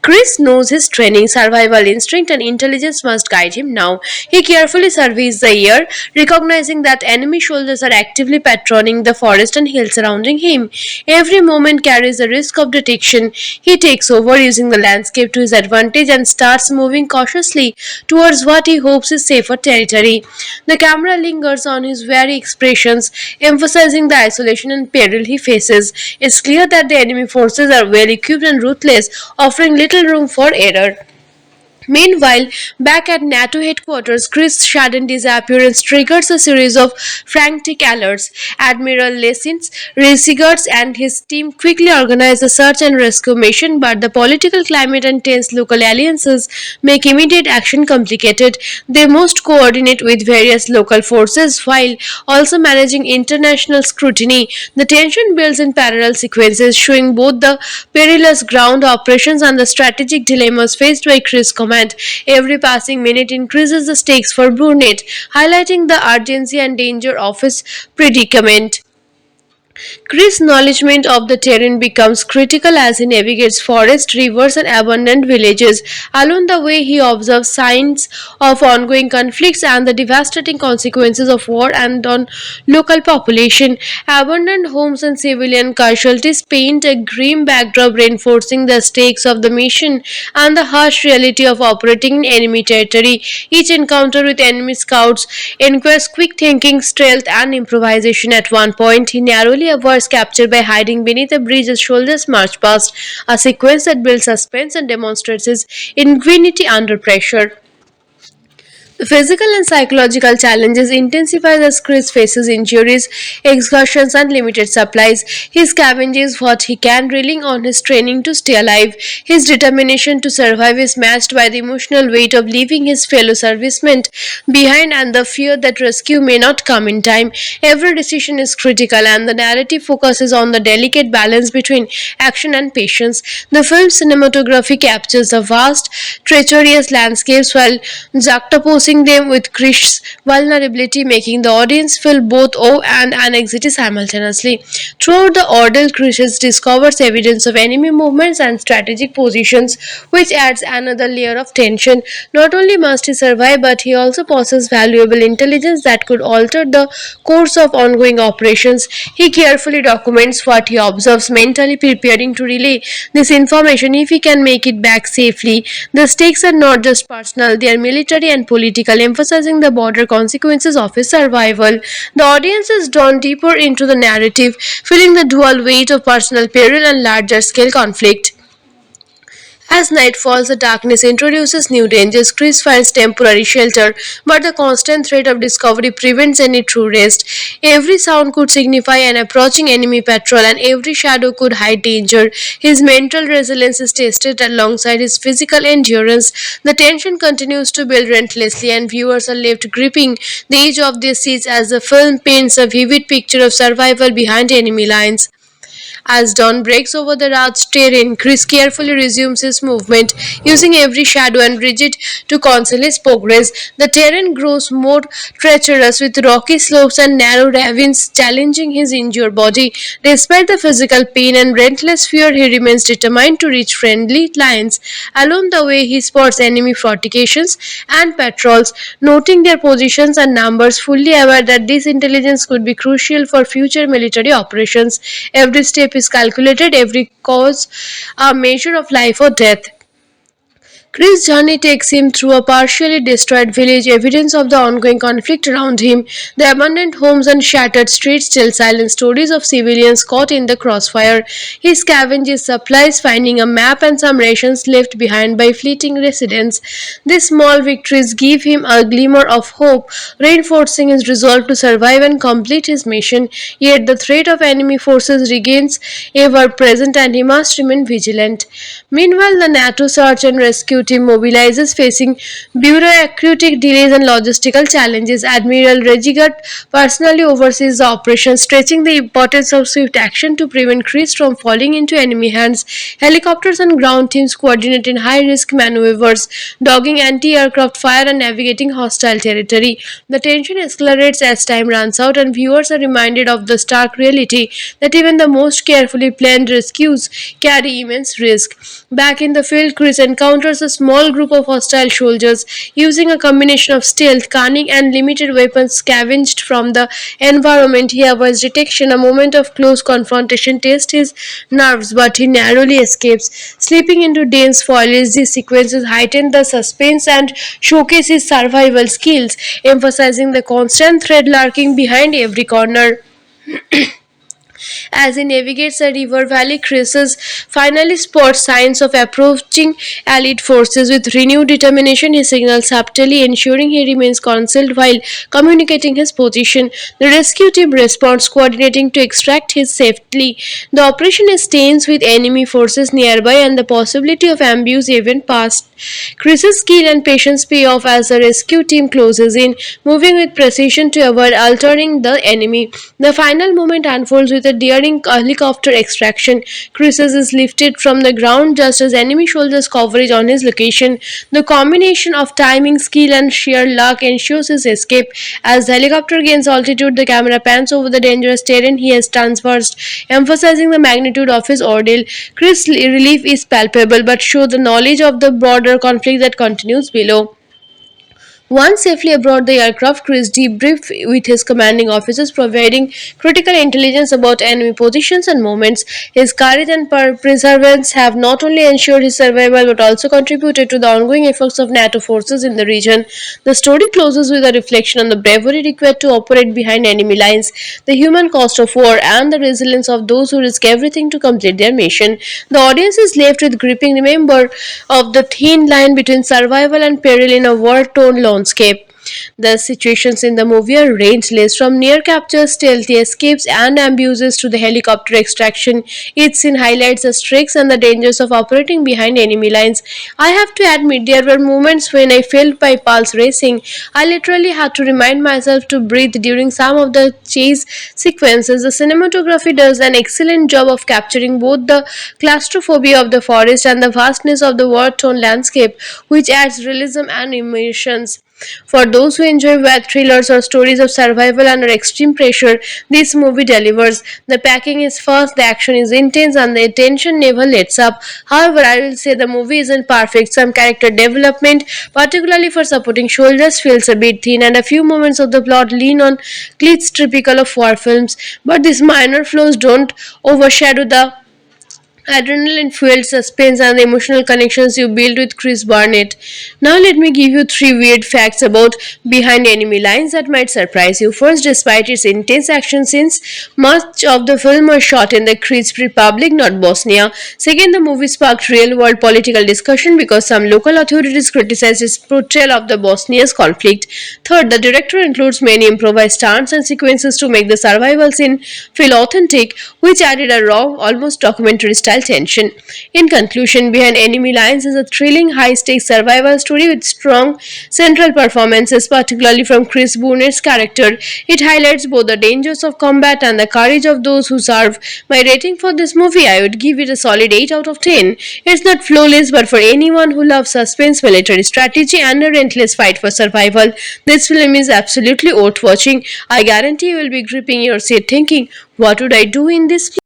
S3: Chris knows his training, survival instinct, and intelligence must guide him now. He carefully surveys the air, recognizing that enemy soldiers are actively patrolling the forest and hills surrounding him. Every moment carries the risk of detection. He takes over, using the landscape to his advantage, and starts moving cautiously towards what he hopes is safer territory. The camera lingers on his very expressions, emphasizing the isolation and peril he faces. It's clear that the enemy forces are well equipped and ruthless, offering little room for error. Meanwhile, back at NATO headquarters, Chris Shadden's disappearance triggers a series of frantic alerts. Admiral Lessins, Resigars, and his team quickly organize a search and rescue mission, but the political climate and tense local alliances make immediate action complicated. They must coordinate with various local forces while also managing international scrutiny. The tension builds in parallel sequences, showing both the perilous ground operations and the strategic dilemmas faced by Chris Command. Every passing minute increases the stakes for Burnett, highlighting the urgency and danger of his predicament. Chris' knowledge of the terrain becomes critical as he navigates forests, rivers, and abandoned villages. Along the way, he observes signs of ongoing conflicts and the devastating consequences of war and on local population. Abandoned homes and civilian casualties paint a grim backdrop, reinforcing the stakes of the mission and the harsh reality of operating in enemy territory. Each encounter with enemy scouts requires quick thinking, stealth, and improvisation. At one point, he narrowly avoids capture by hiding beneath a bridge as soldiers march past, a sequence that builds suspense and demonstrates his ingenuity under pressure. Physical and psychological challenges intensify as Chris faces injuries, exhaustion, and limited supplies. He scavenges what he can, relying on his training to stay alive. His determination to survive is matched by the emotional weight of leaving his fellow servicemen behind and the fear that rescue may not come in time. Every decision is critical, and the narrative focuses on the delicate balance between action and patience. The film's cinematography captures the vast, treacherous landscapes while juxtaposing them with Krish's vulnerability, making the audience feel both awe and anxiety simultaneously. Throughout the ordeal, Krish discovers evidence of enemy movements and strategic positions, which adds another layer of tension. Not only must he survive, but he also possesses valuable intelligence that could alter the course of ongoing operations. He carefully documents what he observes, mentally preparing to relay this information if he can make it back safely. The stakes are not just personal, they are military and political, emphasizing the broader consequences of his survival. The audience is drawn deeper into the narrative, feeling the dual weight of personal peril and larger scale conflict. As night falls, the darkness introduces new dangers. Chris finds temporary shelter, but the constant threat of discovery prevents any true rest. Every sound could signify an approaching enemy patrol, and every shadow could hide danger. His mental resilience is tested alongside his physical endurance. The tension continues to build relentlessly, and viewers are left gripping the edge of their seats as the film paints a vivid picture of survival behind enemy lines. As dawn breaks over the Raj's terrain, Chris carefully resumes his movement, using every shadow and ridge to conceal his progress. The terrain grows more treacherous with rocky slopes and narrow ravines challenging his injured body. Despite the physical pain and relentless fear, he remains determined to reach friendly lines. Along the way, he spots enemy fortifications and patrols, noting their positions and numbers, fully aware that this intelligence could be crucial for future military operations. Every step is calculated, every cause a measure of life or death. Chris' journey takes him through a partially destroyed village, evidence of the ongoing conflict around him. The abandoned homes and shattered streets tell silent stories of civilians caught in the crossfire. He scavenges supplies, finding a map and some rations left behind by fleeting residents. These small victories give him a glimmer of hope, reinforcing his resolve to survive and complete his mission. Yet the threat of enemy forces remains ever present, and he must remain vigilant. Meanwhile, the NATO search and rescue team mobilizes, facing bureaucratic delays and logistical challenges. Admiral Regigat personally oversees the operation, stretching the importance of swift action to prevent Chris from falling into enemy hands. Helicopters and ground teams coordinate in high-risk maneuvers, dogging anti-aircraft fire and navigating hostile territory. The tension escalates as time runs out, and viewers are reminded of the stark reality that even the most carefully planned rescues carry immense risk. Back in the field, Chris encounters a small group of hostile soldiers. Using a combination of stealth, cunning, and limited weapons scavenged from the environment, he avoids detection. A moment of close confrontation tests his nerves, but he narrowly escapes. Slipping into dense foliage, these sequences heighten the suspense and showcase his survival skills, emphasizing the constant threat lurking behind every corner. As he navigates a river valley, Chris finally spots signs of approaching Allied forces. With renewed determination, he signals subtly, ensuring he remains concealed while communicating his position. The rescue team responds, coordinating to extract him safely. The operation is tense with enemy forces nearby and the possibility of ambush even past. Chris's skill and patience pay off as the rescue team closes in, moving with precision to avoid altering the enemy. The final moment unfolds with a daring helicopter extraction. Chris is lifted from the ground just as enemy soldiers coverage on his location. The combination of timing, skill, and sheer luck ensures his escape. As the helicopter gains altitude, the camera pans over the dangerous terrain he has traversed, emphasizing the magnitude of his ordeal. Chris' relief is palpable, but shows the knowledge of the broader conflict that continues below. Once safely aboard the aircraft, Chris debriefed with his commanding officers, providing critical intelligence about enemy positions and movements. His courage and perseverance have not only ensured his survival but also contributed to the ongoing efforts of NATO forces in the region. The story closes with a reflection on the bravery required to operate behind enemy lines, the human cost of war, and the resilience of those who risk everything to complete their mission. The audience is left with gripping remember of the thin line between survival and peril in a war-torn landscape. The situations in the movie are rangeless, from near captures, stealthy escapes, and abuses to the helicopter extraction. Each scene highlights the stakes and the dangers of operating behind enemy lines. I have to admit, there were moments when I felt my pulse racing. I literally had to remind myself to breathe during some of the chase sequences. The cinematography does an excellent job of capturing both the claustrophobia of the forest and the vastness of the war-torn landscape, which adds realism and emotions. For those who enjoy web thrillers or stories of survival under extreme pressure, this movie delivers. The packing is fast, the action is intense, and the tension never lets up. However, I will say the movie isn't perfect. Some character development, particularly for supporting soldiers, feels a bit thin, and a few moments of the plot lean on cliches typical of war films. But these minor flaws don't overshadow the adrenaline fueled suspense and the emotional connections you build with Chris Barnett. Now, let me give you three weird facts about Behind Enemy Lines that might surprise you. First, despite its intense action scenes, much of the film was shot in the Kyrgyz Republic, not Bosnia. Second, the movie sparked real world political discussion because some local authorities criticized its portrayal of the Bosnia's conflict. Third, the director includes many improvised stunts and sequences to make the survival scene feel authentic, which added a raw, almost documentary style tension. In conclusion, Behind Enemy Lines is a thrilling, high stakes survival story with strong central performances, particularly from Chris Barnett's character. It highlights both the dangers of combat and the courage of those who serve. My rating for this movie, I would give it a solid 8 out of 10. It's not flawless, but for anyone who loves suspense, military strategy, and a relentless fight for survival, this film is absolutely worth watching. I guarantee you will be gripping your seat thinking, what would I do in this?